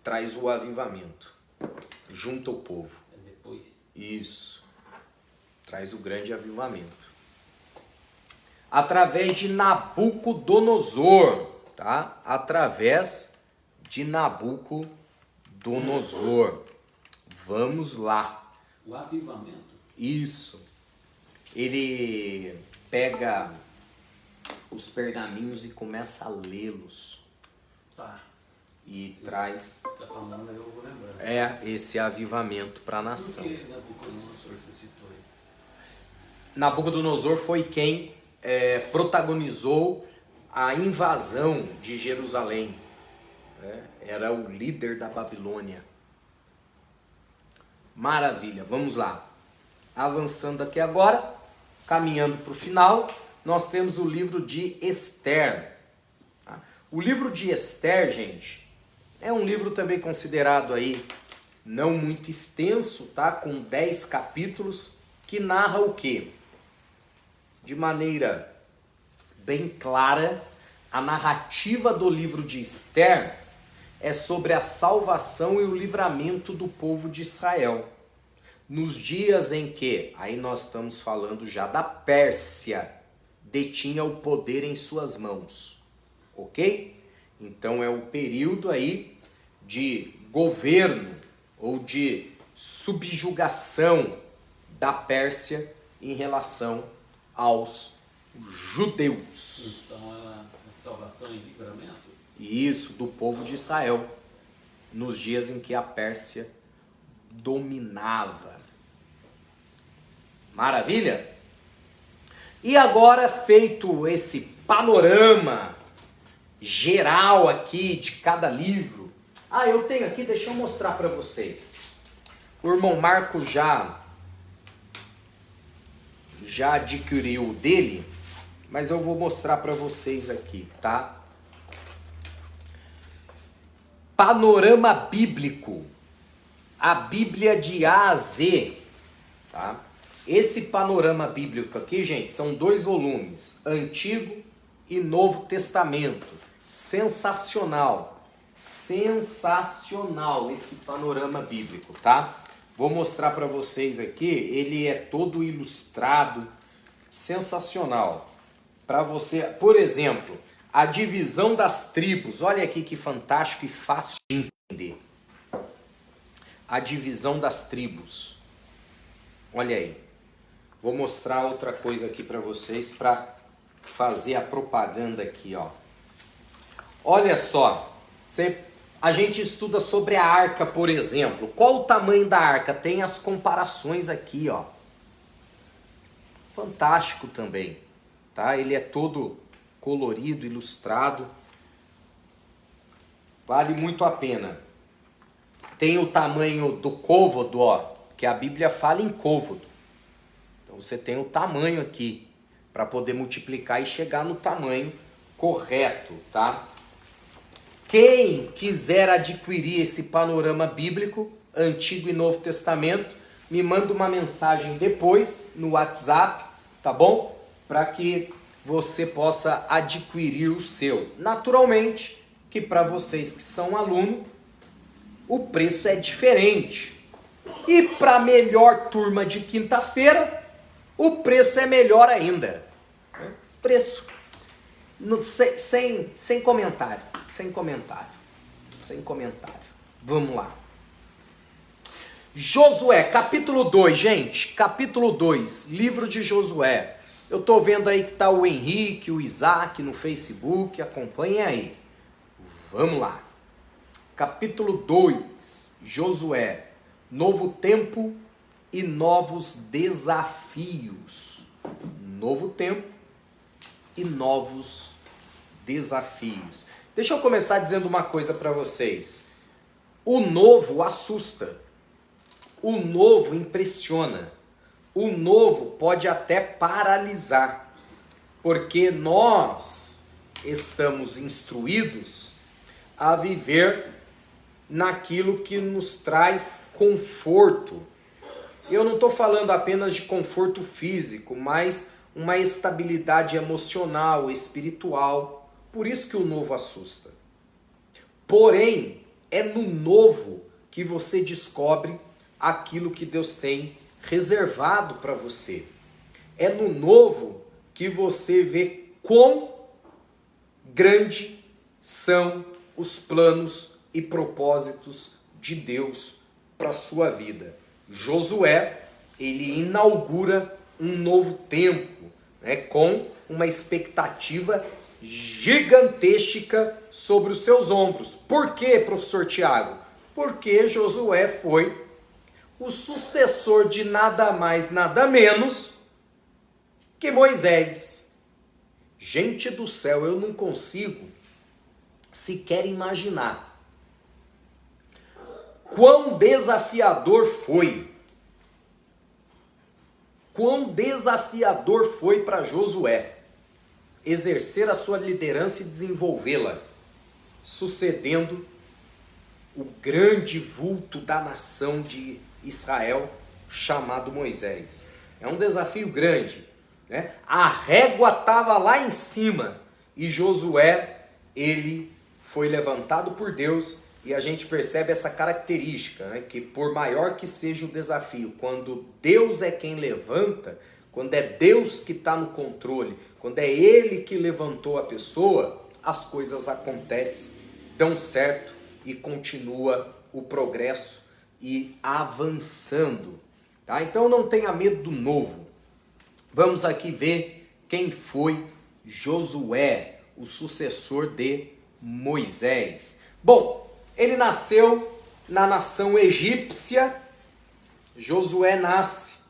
Traz o avivamento. Junta o povo. É depois. Isso. Traz o grande avivamento. Através de Nabucodonosor, tá? Através de Nabucodonosor. Vamos lá. O avivamento? Isso. Ele pega os pergaminhos e começa a lê-los. Tá. e traz Você está falando, eu vou lembrar. esse avivamento para a nação. Por que Nabucodonosor você citou aí? Nabucodonosor foi quem protagonizou a invasão de Jerusalém. Era o líder da Babilônia. Maravilha, vamos lá. Avançando aqui agora, caminhando para o final, nós temos o livro de Esther. Tá? O livro de Esther, gente, é um livro também considerado aí não muito extenso, tá? Com 10 capítulos, que narra o quê? De maneira bem clara, a narrativa do livro de Esther é sobre a salvação e o livramento do povo de Israel. Nos dias em que, aí nós estamos falando já da Pérsia, detinha o poder em suas mãos, ok? Então é o período aí de governo ou de subjugação da Pérsia em relação aos judeus. Então ela é salvação e livramento? Isso, do povo de Israel, nos dias em que a Pérsia dominava. Maravilha? E agora, feito esse panorama geral aqui de cada livro, eu tenho aqui, deixa eu mostrar para vocês. O irmão Marco já adquiriu o dele, mas eu vou mostrar para vocês aqui, tá? Panorama Bíblico, a Bíblia de A a Z, tá? Esse panorama bíblico aqui, gente, são 2 volumes, Antigo e Novo Testamento. Sensacional, sensacional esse panorama bíblico, tá? Vou mostrar para vocês aqui, ele é todo ilustrado, sensacional. Para você, por exemplo, a divisão das tribos, olha aqui que fantástico e fácil de entender. A divisão das tribos. Olha aí. Vou mostrar outra coisa aqui para vocês para fazer a propaganda aqui, ó. Olha só. A gente estuda sobre a arca, por exemplo. Qual o tamanho da arca? Tem as comparações aqui, ó. Fantástico também, tá? Ele é todo colorido, ilustrado, vale muito a pena. Tem o tamanho do côvado, ó, que a Bíblia fala em côvado. Então você tem o tamanho aqui para poder multiplicar e chegar no tamanho correto, tá? Quem quiser adquirir esse panorama bíblico, Antigo e Novo Testamento, me manda uma mensagem depois no WhatsApp, tá bom? Para que você possa adquirir o seu. Naturalmente, que para vocês que são aluno, o preço é diferente. E para a melhor turma de quinta-feira, o preço é melhor ainda. Preço. Sem comentário. Sem comentário. Sem comentário. Vamos lá. Josué, capítulo 2, gente. Capítulo 2, livro de Josué. Eu tô vendo aí que tá o Henrique, o Isaac no Facebook, acompanhem aí. Vamos lá. Capítulo 2, Josué. Novo tempo e novos desafios. Novo tempo e novos desafios. Deixa eu começar dizendo uma coisa para vocês. O novo assusta. O novo impressiona. O novo pode até paralisar, porque nós estamos instruídos a viver naquilo que nos traz conforto. Eu não estou falando apenas de conforto físico, mas uma estabilidade emocional, espiritual. Por isso que o novo assusta. Porém, é no novo que você descobre aquilo que Deus tem reservado para você. É no novo que você vê quão grande são os planos e propósitos de Deus para a sua vida. Josué, ele inaugura um novo tempo, né, com uma expectativa gigantesca sobre os seus ombros. Por quê, professor Tiago? Porque Josué foi o sucessor de nada mais, nada menos que Moisés. Gente do céu, eu não consigo sequer imaginar quão desafiador foi para Josué exercer a sua liderança e desenvolvê-la, sucedendo o grande vulto da nação de Israel, chamado Moisés. É um desafio grande, né? A régua estava lá em cima e Josué, ele foi levantado por Deus, e a gente percebe essa característica, né? Que por maior que seja o desafio, quando Deus é quem levanta, quando é Deus que está no controle, quando é Ele que levantou a pessoa, as coisas acontecem, dão certo e continua o progresso e avançando. Tá? Então não tenha medo do novo. Vamos aqui ver quem foi Josué, o sucessor de Moisés. Bom, ele nasceu na nação egípcia. Josué nasce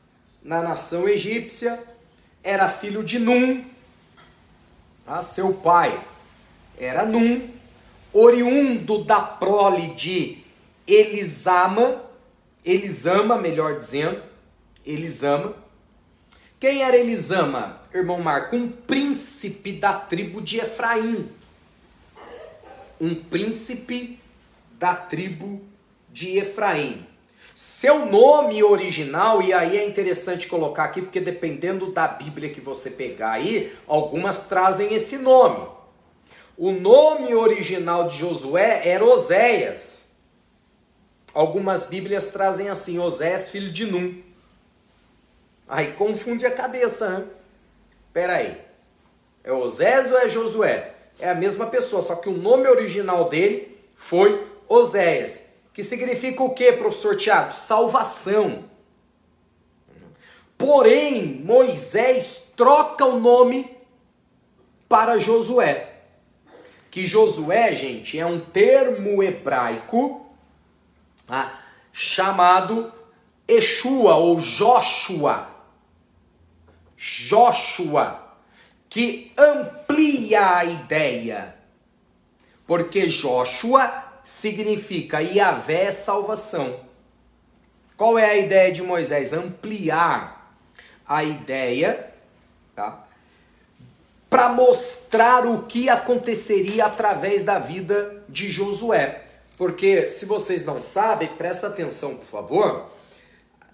na nação egípcia. Era filho de Num. Seu pai era Num, oriundo da prole de Elisama, melhor dizendo, Elisama. Quem era Elisama, irmão Marco? Um príncipe da tribo de Efraim. Um príncipe da tribo de Efraim. Seu nome original, e aí é interessante colocar aqui, porque dependendo da Bíblia que você pegar aí, algumas trazem esse nome. O nome original de Josué era Oséias. Algumas Bíblias trazem assim, Oséias, filho de Num. Aí confunde a cabeça, né? Pera aí, é Oséias ou é Josué? É a mesma pessoa, só que o nome original dele foi Oséias, que significa o quê, professor Tiago? Salvação. Porém, Moisés troca o nome para Josué. Que Josué, gente, é um termo hebraico chamado Yeshua ou Joshua. Joshua, que amplia a ideia. Porque Joshua significa Yahvé é salvação. Qual é a ideia de Moisés? Ampliar a ideia, tá? Para mostrar o que aconteceria através da vida de Josué. Porque, se vocês não sabem, presta atenção, por favor,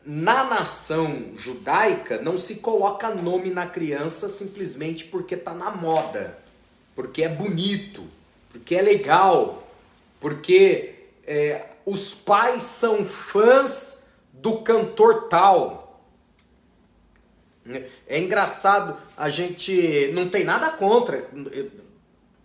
na nação judaica não se coloca nome na criança simplesmente porque está na moda, porque é bonito, porque é legal, porque os pais são fãs do cantor tal. É engraçado, a gente não tem nada contra,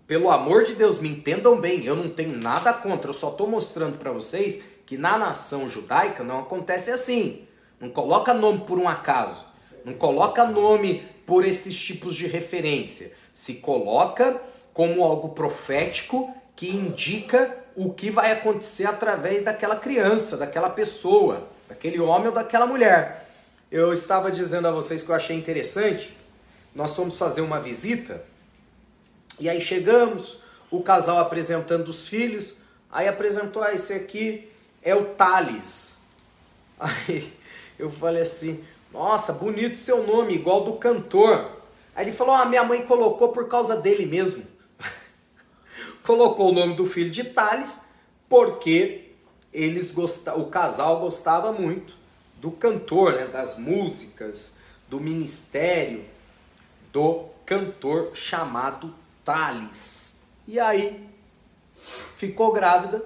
pelo amor de Deus, me entendam bem, eu não tenho nada contra, eu só estou mostrando para vocês que na nação judaica não acontece assim. Não coloca nome por um acaso, não coloca nome por esses tipos de referência, se coloca como algo profético que indica o que vai acontecer através daquela criança, daquela pessoa, daquele homem ou daquela mulher. Eu estava dizendo a vocês que eu achei interessante, nós fomos fazer uma visita, e aí chegamos, o casal apresentando os filhos, aí apresentou, esse aqui é o Thales. Aí eu falei assim, nossa, bonito seu nome, igual do cantor. Aí ele falou, minha mãe colocou por causa dele mesmo. Colocou o nome do filho de Thales, porque o casal gostava muito do cantor, né, das músicas, do ministério do cantor chamado Thales. E aí ficou grávida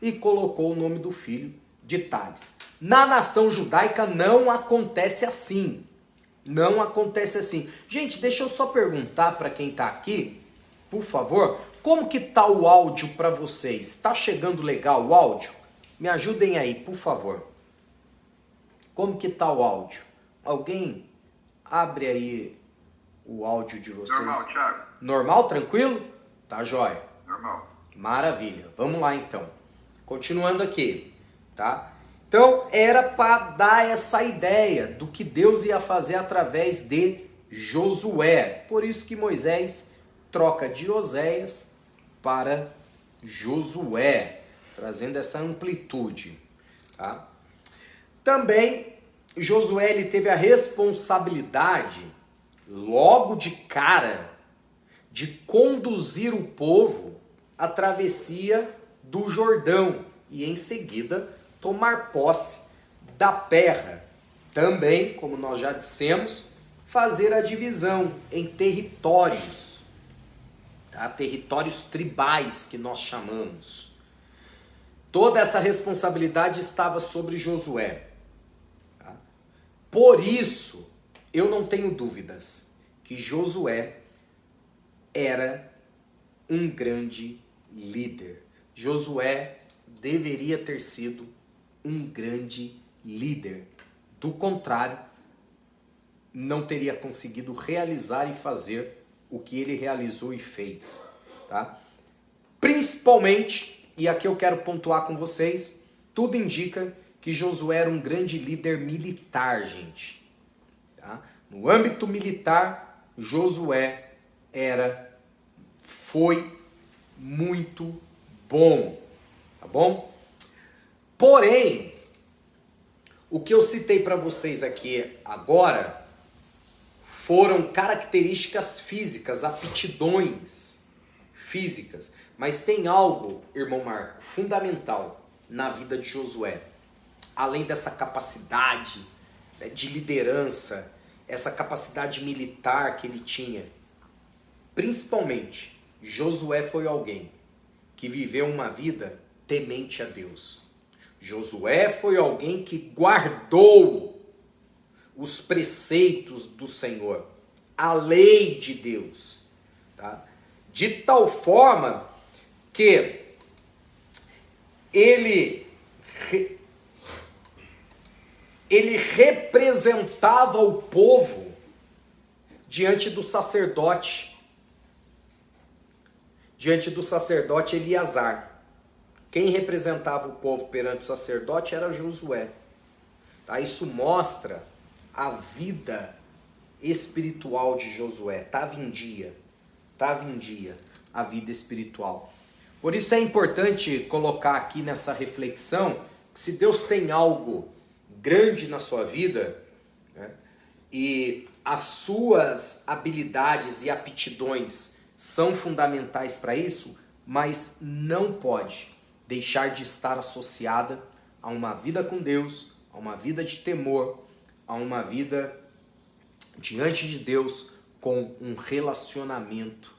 e colocou o nome do filho de Thales. Na nação judaica não acontece assim. Não acontece assim. Gente, deixa eu só perguntar para quem está aqui, por favor, como que tá o áudio para vocês? Está chegando legal o áudio? Me ajudem aí, por favor. Como que tá o áudio? Alguém abre aí o áudio de vocês? Normal, Thiago. Normal, tranquilo? Tá jóia. Normal. Maravilha. Vamos lá então. Continuando aqui, tá? Então, era para dar essa ideia do que Deus ia fazer através de Josué. Por isso que Moisés troca de Oséias para Josué, trazendo essa amplitude, tá? Também Josué ele teve a responsabilidade, logo de cara, de conduzir o povo à travessia do Jordão e em seguida tomar posse da terra. Também, como nós já dissemos, fazer a divisão em territórios, tá? Territórios tribais que nós chamamos. Toda essa responsabilidade estava sobre Josué. Tá? Por isso, eu não tenho dúvidas que Josué era um grande líder. Josué deveria ter sido um grande líder. Do contrário, não teria conseguido realizar e fazer o que ele realizou e fez. Tá? Principalmente, e aqui eu quero pontuar com vocês, tudo indica que Josué era um grande líder militar, gente. Tá? No âmbito militar, Josué foi muito bom, tá bom? Porém, o que eu citei para vocês aqui agora foram características físicas, aptidões físicas, mas tem algo, irmão Marco, fundamental na vida de Josué. Além dessa capacidade de liderança, essa capacidade militar que ele tinha, principalmente, Josué foi alguém que viveu uma vida temente a Deus. Josué foi alguém que guardou os preceitos do Senhor, a lei de Deus, tá? De tal forma que ele representava o povo diante do sacerdote Eleazar. Quem representava o povo perante o sacerdote era Josué. Tá? Isso mostra a vida espiritual de Josué. Estava em dia a vida espiritual. Por isso é importante colocar aqui nessa reflexão que se Deus tem algo grande na sua vida, né, e as suas habilidades e aptidões são fundamentais para isso, mas não pode deixar de estar associada a uma vida com Deus, a uma vida de temor, a uma vida diante de Deus com um relacionamento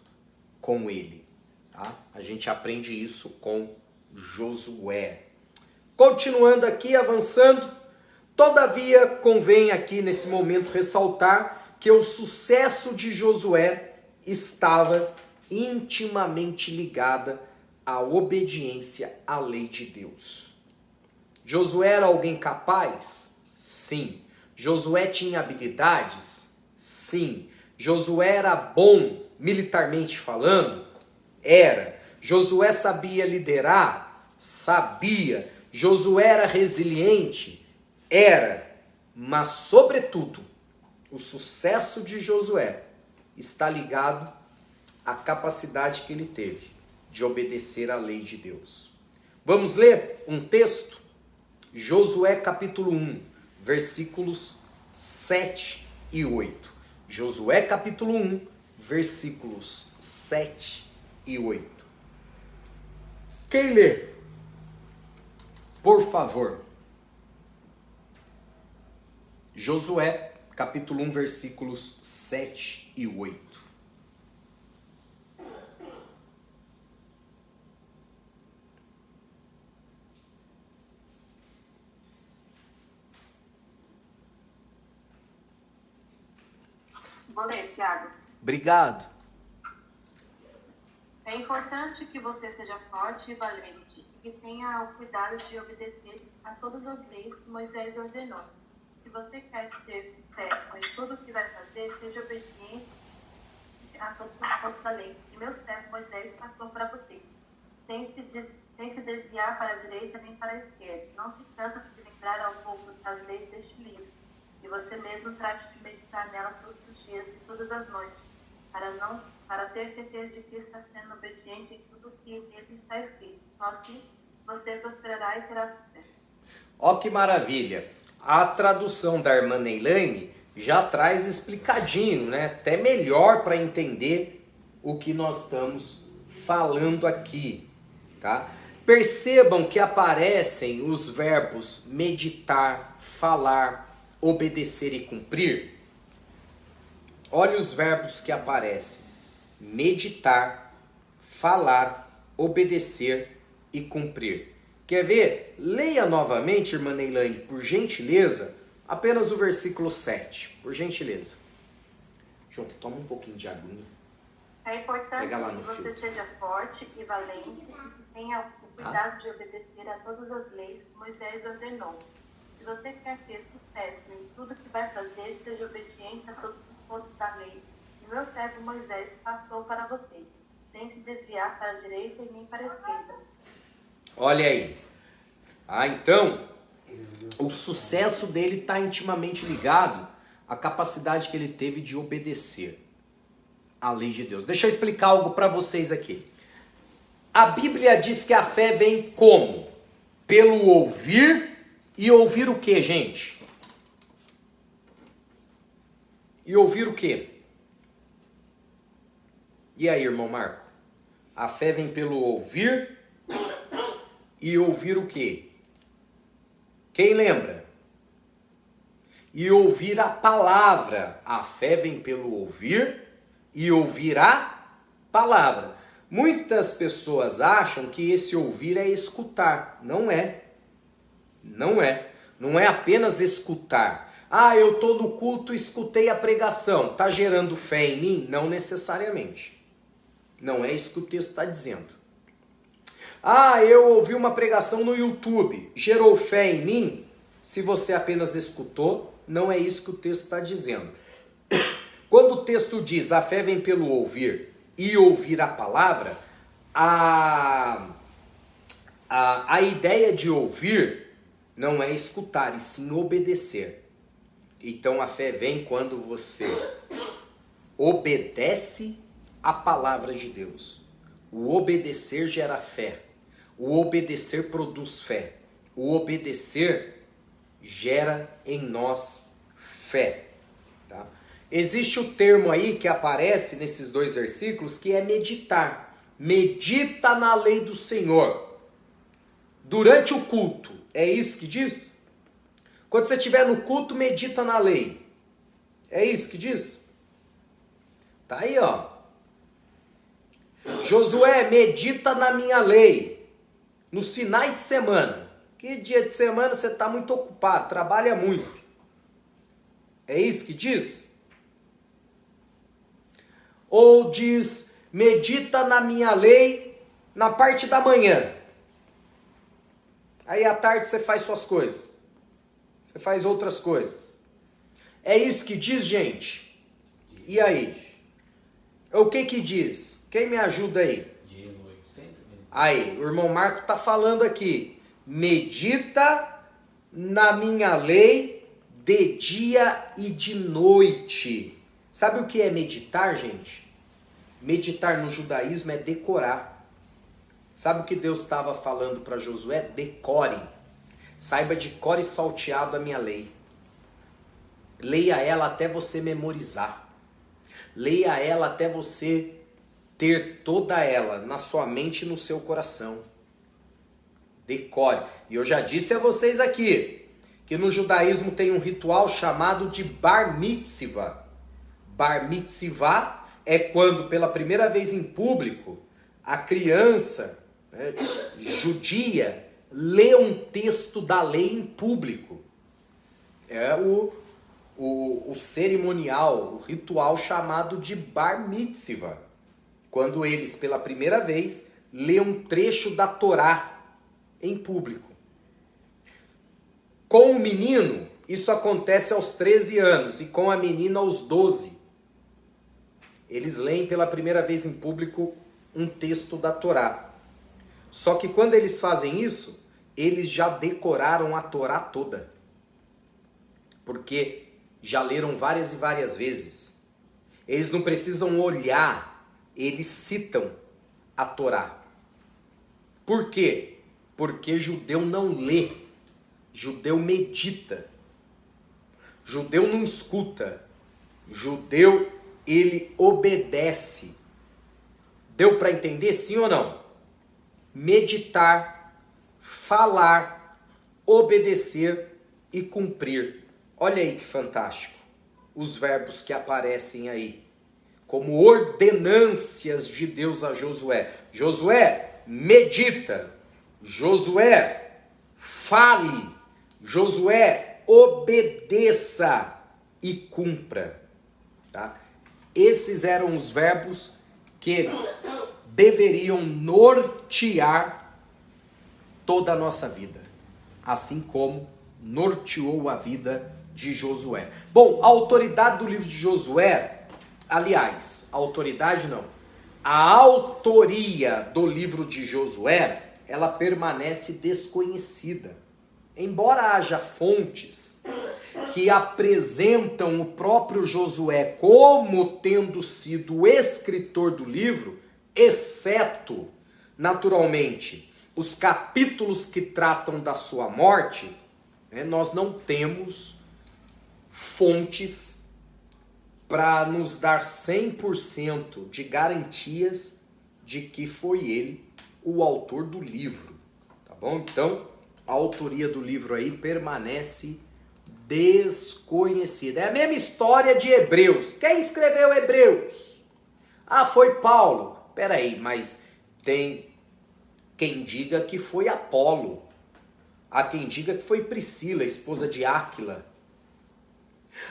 com Ele. Tá? A gente aprende isso com Josué. Continuando aqui, avançando, todavia convém aqui nesse momento ressaltar que o sucesso de Josué estava intimamente ligada à obediência à lei de Deus. Josué era alguém capaz? Sim. Josué tinha habilidades? Sim. Josué era bom militarmente falando? Era. Josué sabia liderar? Sabia. Josué era resiliente? Era. Mas, sobretudo, o sucesso de Josué está ligado à capacidade que ele teve de obedecer à lei de Deus. Vamos ler um texto? Josué capítulo 1, versículos 7 e 8. Josué capítulo 1, versículos 7 e 8. Quem lê? Por favor. Josué capítulo 1, versículos 7 e 8. Vou ler, Thiago. Obrigado. É importante que você seja forte e valente e que tenha o cuidado de obedecer a todas as leis que Moisés ordenou. Se você quer ter sucesso em tudo o que vai fazer, seja obediente a todos os pontos da lei, que meu servo Moisés passou para você, sem se desviar para a direita nem para a esquerda. Não se cansa de lembrar ao povo das leis deste livro, e você mesmo trate de meditar nelas todos os dias e todas as noites, para ter certeza de que está sendo obediente em tudo o que nele está escrito. Só assim você prosperará e terá sucesso. Ó que maravilha! A tradução da irmã Neilane já traz explicadinho, né? Até melhor para entender o que nós estamos falando aqui, tá? Percebam que aparecem os verbos meditar, falar, obedecer e cumprir. Olha os verbos que aparecem: meditar, falar, obedecer e cumprir. Quer ver? Leia novamente, irmã Neilane, por gentileza, apenas o versículo 7, por gentileza. João, toma um pouquinho de aguinha. É importante Pega lá que no você filtro. seja forte e valente e que tenha o cuidado de obedecer a todas as leis que Moisés ordenou. Se você quer ter sucesso em tudo que vai fazer, seja obediente a todos os pontos da lei que meu servo Moisés passou para você, sem se desviar para a direita e nem para a esquerda. Olha aí. Então, o sucesso dele está intimamente ligado à capacidade que ele teve de obedecer à lei de Deus. Deixa eu explicar algo para vocês aqui. A Bíblia diz que a fé vem como? Pelo ouvir, e ouvir o que, gente? E ouvir o que? E aí, irmão Marco? A fé vem pelo ouvir e ouvir o quê? Quem lembra? E ouvir a palavra. A fé vem pelo ouvir e ouvir a palavra. Muitas pessoas acham que esse ouvir é escutar. Não é. Não é. Não é apenas escutar. Ah, eu tô no culto, escutei a pregação. Tá gerando fé em mim? Não necessariamente. Não é isso que o texto está dizendo. Ah, eu ouvi uma pregação no YouTube, gerou fé em mim? Se você apenas escutou, não é isso que o texto está dizendo. Quando o texto diz a fé vem pelo ouvir e ouvir a palavra, a ideia de ouvir não é escutar, e sim obedecer. Então a fé vem quando você obedece a palavra de Deus. O obedecer gera fé. O obedecer produz fé. O obedecer gera em nós fé. Tá? Existe o termo aí que aparece nesses dois versículos que é meditar. Medita na lei do Senhor. Durante o culto. É isso que diz? Quando você estiver no culto, medita na lei. É isso que diz? Tá aí, ó. Josué, medita na minha lei. Nos finais de semana. Que dia de semana você está muito ocupado, trabalha muito. É isso que diz? Ou diz, medita na minha lei na parte da manhã. Aí à tarde você faz suas coisas. Você faz outras coisas. É isso que diz, gente? E aí? O que que diz? Quem me ajuda aí? Dia e noite, sempre. Aí, o irmão Marco está falando aqui. Medita na minha lei de dia e de noite. Sabe o que é meditar, gente? Meditar no judaísmo é decorar. Sabe o que Deus estava falando para Josué? Decore. Saiba de cor e salteado a minha lei. Leia ela até você memorizar. Leia ela até você ter toda ela na sua mente e no seu coração. Decore. E eu já disse a vocês aqui que no judaísmo tem um ritual chamado de Bar Mitzvah. Bar Mitzvah é quando pela primeira vez em público a criança judia lê um texto da lei em público. É o cerimonial, o ritual chamado de Bar Mitzvah. Quando eles, pela primeira vez, lê um trecho da Torá em público. Com o menino, isso acontece aos 13 anos e com a menina aos 12. eles leem pela primeira vez em público um texto da Torá. Só que quando eles fazem isso, eles já decoraram a Torá toda. Porque já leram várias e várias vezes. Eles não precisam olhar, eles citam a Torá. Por quê? Porque judeu não lê, judeu medita, judeu não escuta, judeu ele obedece. Deu para entender sim ou não? Meditar, falar, obedecer e cumprir. Olha aí que fantástico. Os verbos que aparecem aí como ordenâncias de Deus a Josué. Josué, medita. Josué, fale. Josué, obedeça e cumpra. Tá? Esses eram os verbos que deveriam nortear toda a nossa vida, assim como norteou a vida de Josué. Bom, a autoridade do livro de Josué, aliás, a autoridade não, a autoria do livro de Josué, ela permanece desconhecida. Embora haja fontes que apresentam o próprio Josué como tendo sido o escritor do livro, exceto, naturalmente, os capítulos que tratam da sua morte, nós não temos fontes para nos dar 100% de garantias de que foi ele o autor do livro, tá bom? Então, a autoria do livro aí permanece desconhecida. É a mesma história de Hebreus. Quem escreveu Hebreus? Ah, foi Paulo. Peraí, mas tem quem diga que foi Apolo. Há quem diga que foi Priscila, esposa de Áquila.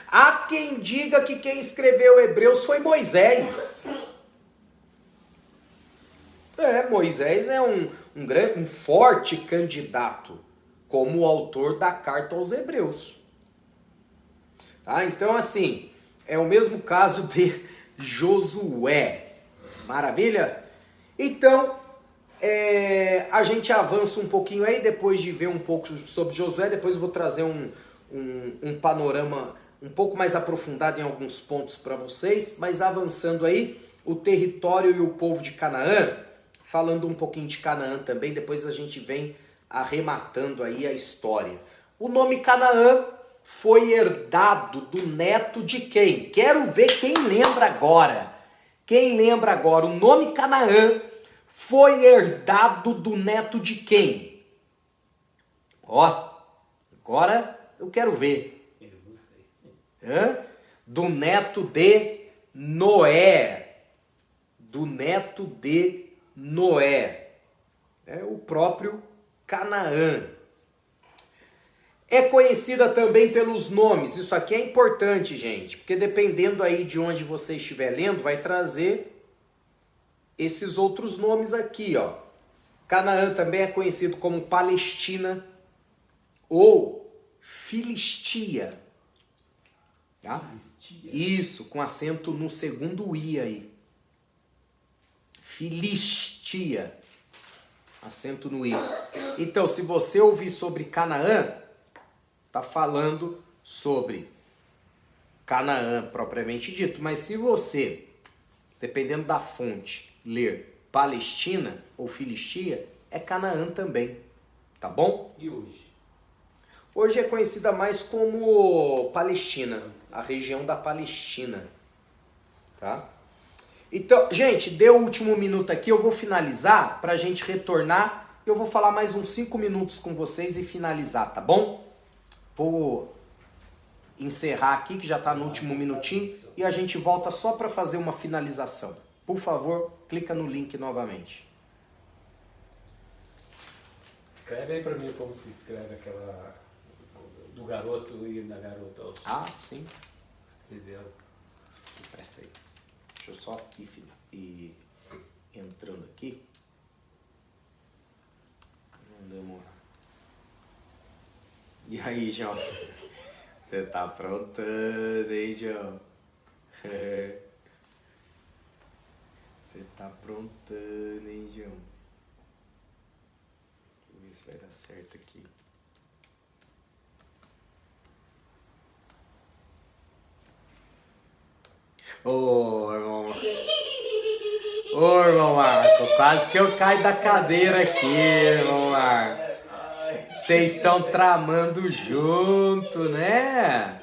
Há quem diga que quem escreveu Hebreus foi Moisés. Moisés é um forte candidato como o autor da carta aos Hebreus. Tá? Então, assim, é o mesmo caso de Josué. Maravilha? Então, a gente avança um pouquinho aí, depois de ver um pouco sobre Josué, depois eu vou trazer um panorama um pouco mais aprofundado em alguns pontos para vocês, mas avançando aí, o território e o povo de Canaã, falando um pouquinho de Canaã também, depois a gente vem arrematando aí a história. O nome Canaã foi herdado do neto de quem? Quero ver quem lembra agora. Quem lembra agora? O nome Canaã foi herdado do neto de quem? Ó, agora eu quero ver. Do neto de Noé. Do neto de Noé. É o próprio Canaã. É conhecida também pelos nomes. Isso aqui é importante, gente, porque dependendo aí de onde você estiver lendo, vai trazer esses outros nomes aqui, ó. Canaã também é conhecido como Palestina ou Filistia. Tá? Isso, com acento no segundo I aí. Filistia. Acento no I. Então, se você ouvir sobre Canaã, tá falando sobre Canaã propriamente dito. Mas se você, dependendo da fonte, ler Palestina ou Filistia, é Canaã também. Tá bom? E hoje? Hoje é conhecida mais como Palestina, a região da Palestina, tá? Então, gente, deu o último minuto aqui, eu vou finalizar para a gente retornar. Eu vou falar mais uns 5 minutos com vocês e finalizar, tá bom? Vou encerrar aqui, que já está no último minutinho, e a gente volta só para fazer uma finalização. Por favor, clica no link novamente. Escreve aí para mim como se escreve aquela... do garoto e da garota. Ah, sim. Fizeram. Presta aí. Deixa eu só ir entrando aqui. Não demora. E aí, João? Você tá aprontando, hein, João? Você tá aprontando, hein, João? Deixa eu ver se vai dar certo aqui. Ô, irmão. Ô, irmão Marco, quase que eu caio da cadeira aqui, irmão Marco. Vocês estão tramando junto, né?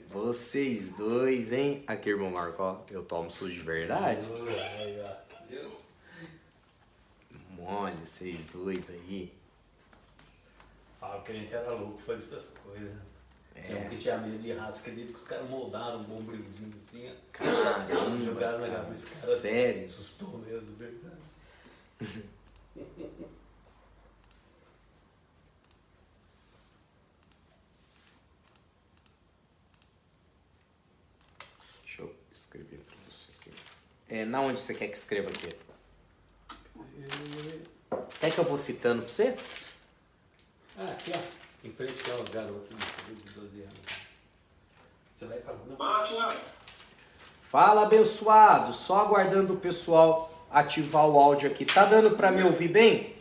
Vocês dois, hein? Aqui, irmão Marco, ó, eu tomo sujo de verdade. Olha, vocês dois aí. Fala que a gente era louco fazer essas coisas. Tinha um que tinha medo de raça, acredito que os caras moldaram um bombrilzinho assim, Caramba, jogaram na cabeça desse cara. sério? Assustou mesmo, verdade. Deixa eu escrever pra você aqui. Na onde você quer que escreva aqui? Quer que eu vou citando pra você? Ah, aqui ó. Em frente tem uma garota de 12 anos. Você vai falando. Fala, abençoado. Só aguardando o pessoal ativar o áudio aqui. Tá dando pra me ouvir bem?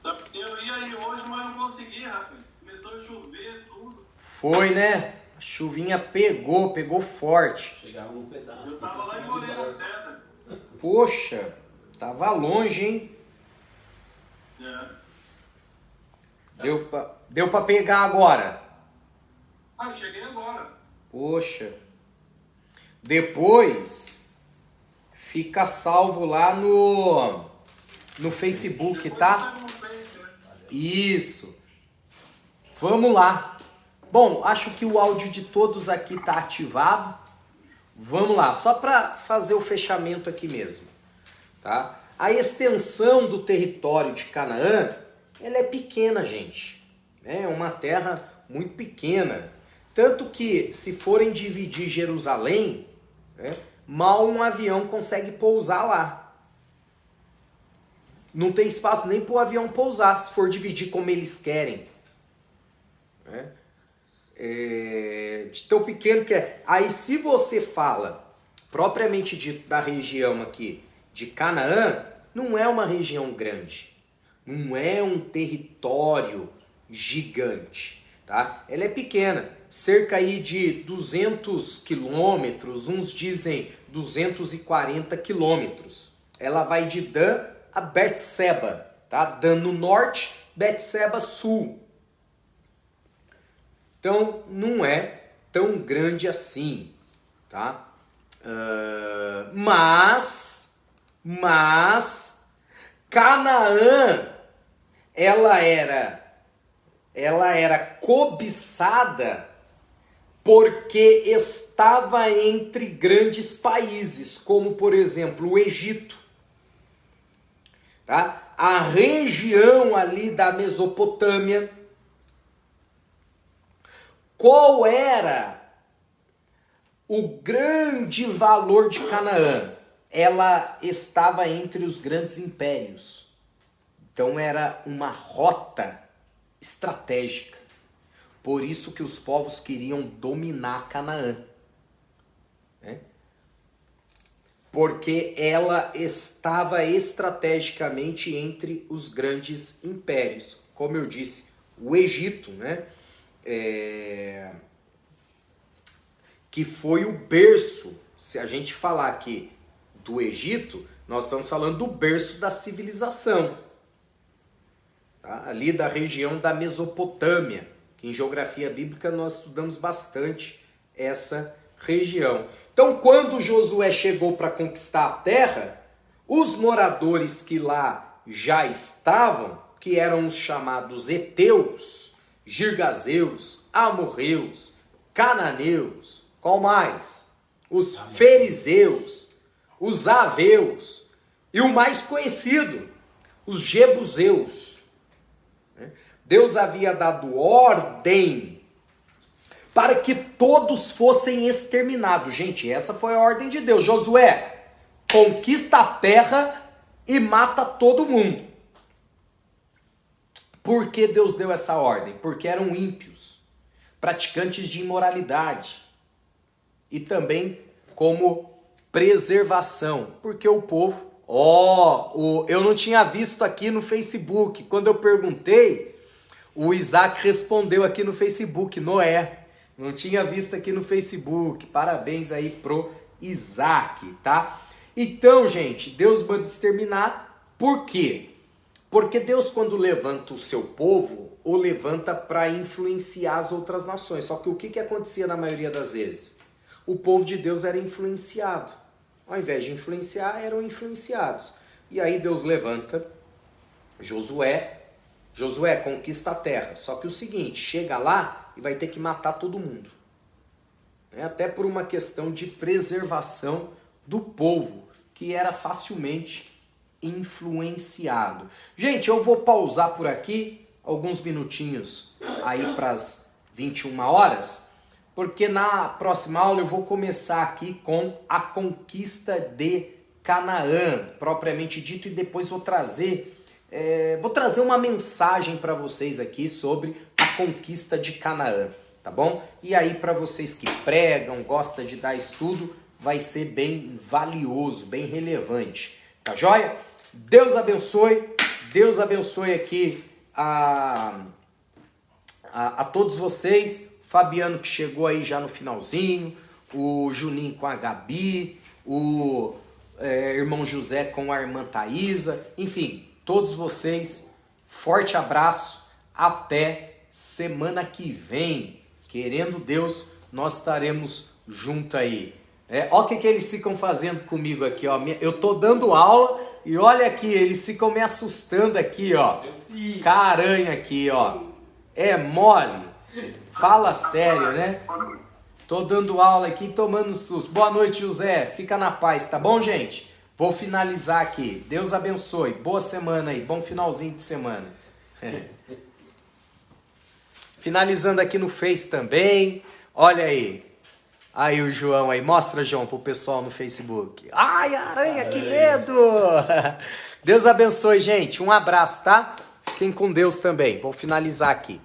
Eu ia aí hoje, mas não consegui, rapaz. Começou a chover, tudo. Foi, né? A chuvinha pegou forte. Chegava um pedaço. Eu tava lá em Moreira Serra. Poxa, tava longe, hein? É. Deu pra pegar agora. Ah, cheguei agora. Poxa. Depois fica salvo lá no Facebook, tá? Isso. Vamos lá. Bom, acho que o áudio de todos aqui tá ativado. Vamos lá, só para fazer o fechamento aqui mesmo, tá? A extensão do território de Canaã, ela é pequena, gente. É uma terra muito pequena. Tanto que, se forem dividir Jerusalém, né, mal um avião consegue pousar lá. Não tem espaço nem para o avião pousar, se for dividir como eles querem. Né? De tão pequeno que é. Aí, se você fala, propriamente dito, da região aqui de Canaã, não é uma região grande. Não é um território gigante, tá? Ela é pequena, cerca aí de 200 quilômetros, uns dizem 240 quilômetros. Ela vai de Dan a Betseba, tá? Dan no norte, Betseba sul. Então, não é tão grande assim, tá? Mas Canaã, ela era cobiçada porque estava entre grandes países, como por exemplo o Egito. Tá? A região ali da Mesopotâmia. Qual era o grande valor de Canaã? Ela estava entre os grandes impérios. Então era uma rota estratégica. Por isso que os povos queriam dominar Canaã. Né? Porque ela estava estrategicamente entre os grandes impérios. Como eu disse, o Egito, né? Que foi o berço. Se a gente falar aqui do Egito, nós estamos falando do berço da civilização. Tá? Ali da região da Mesopotâmia. Em geografia bíblica nós estudamos bastante essa região. Então, quando Josué chegou para conquistar a terra, os moradores que lá já estavam, que eram os chamados heteus, girgazeus, amorreus, cananeus, qual mais? Os fariseus, os aveus e o mais conhecido, os jebuseus. Deus havia dado ordem para que todos fossem exterminados. Gente, essa foi a ordem de Deus. Josué, conquista a terra e mata todo mundo. Por que Deus deu essa ordem? Porque eram ímpios, praticantes de imoralidade. E também como preservação, porque o povo, eu não tinha visto aqui no Facebook, quando eu perguntei, o Isaac respondeu aqui no Facebook, Noé, não tinha visto aqui no Facebook, parabéns aí pro Isaac, tá? Então, gente, Deus manda exterminar, por quê? Porque Deus, quando levanta o seu povo, o levanta para influenciar as outras nações. Só que o que acontecia na maioria das vezes? O povo de Deus era influenciado. Ao invés de influenciar, eram influenciados. E aí Deus levanta Josué. Josué conquista a terra. Só que o seguinte, chega lá e vai ter que matar todo mundo. Até por uma questão de preservação do povo, que era facilmente influenciado. Gente, eu vou pausar por aqui alguns minutinhos aí para as 21 horas, porque na próxima aula eu vou começar aqui com a conquista de Canaã, propriamente dito, e depois vou trazer uma mensagem para vocês aqui sobre a conquista de Canaã, tá bom? E aí para vocês que pregam, gostam de dar estudo, vai ser bem valioso, bem relevante, tá joia? Deus abençoe aqui a todos vocês. Fabiano que chegou aí já no finalzinho, o Juninho com a Gabi, o irmão José com a irmã Thaisa, enfim, todos vocês, forte abraço, até semana que vem, querendo Deus, nós estaremos juntos aí. Olha o que eles ficam fazendo comigo aqui, ó. Eu tô dando aula e olha aqui, eles ficam me assustando aqui, ó. Caranha aqui, ó. É mole. Fala sério, né? Tô dando aula aqui e tomando susto. Boa noite, José. Fica na paz, tá bom, gente? Vou finalizar aqui. Deus abençoe. Boa semana aí. Bom finalzinho de semana. Finalizando aqui no Face também. Olha aí. Aí o João aí. Mostra, João, pro pessoal no Facebook. Ai, aranha, que medo! Deus abençoe, gente. Um abraço, tá? Fiquem com Deus também. Vou finalizar aqui.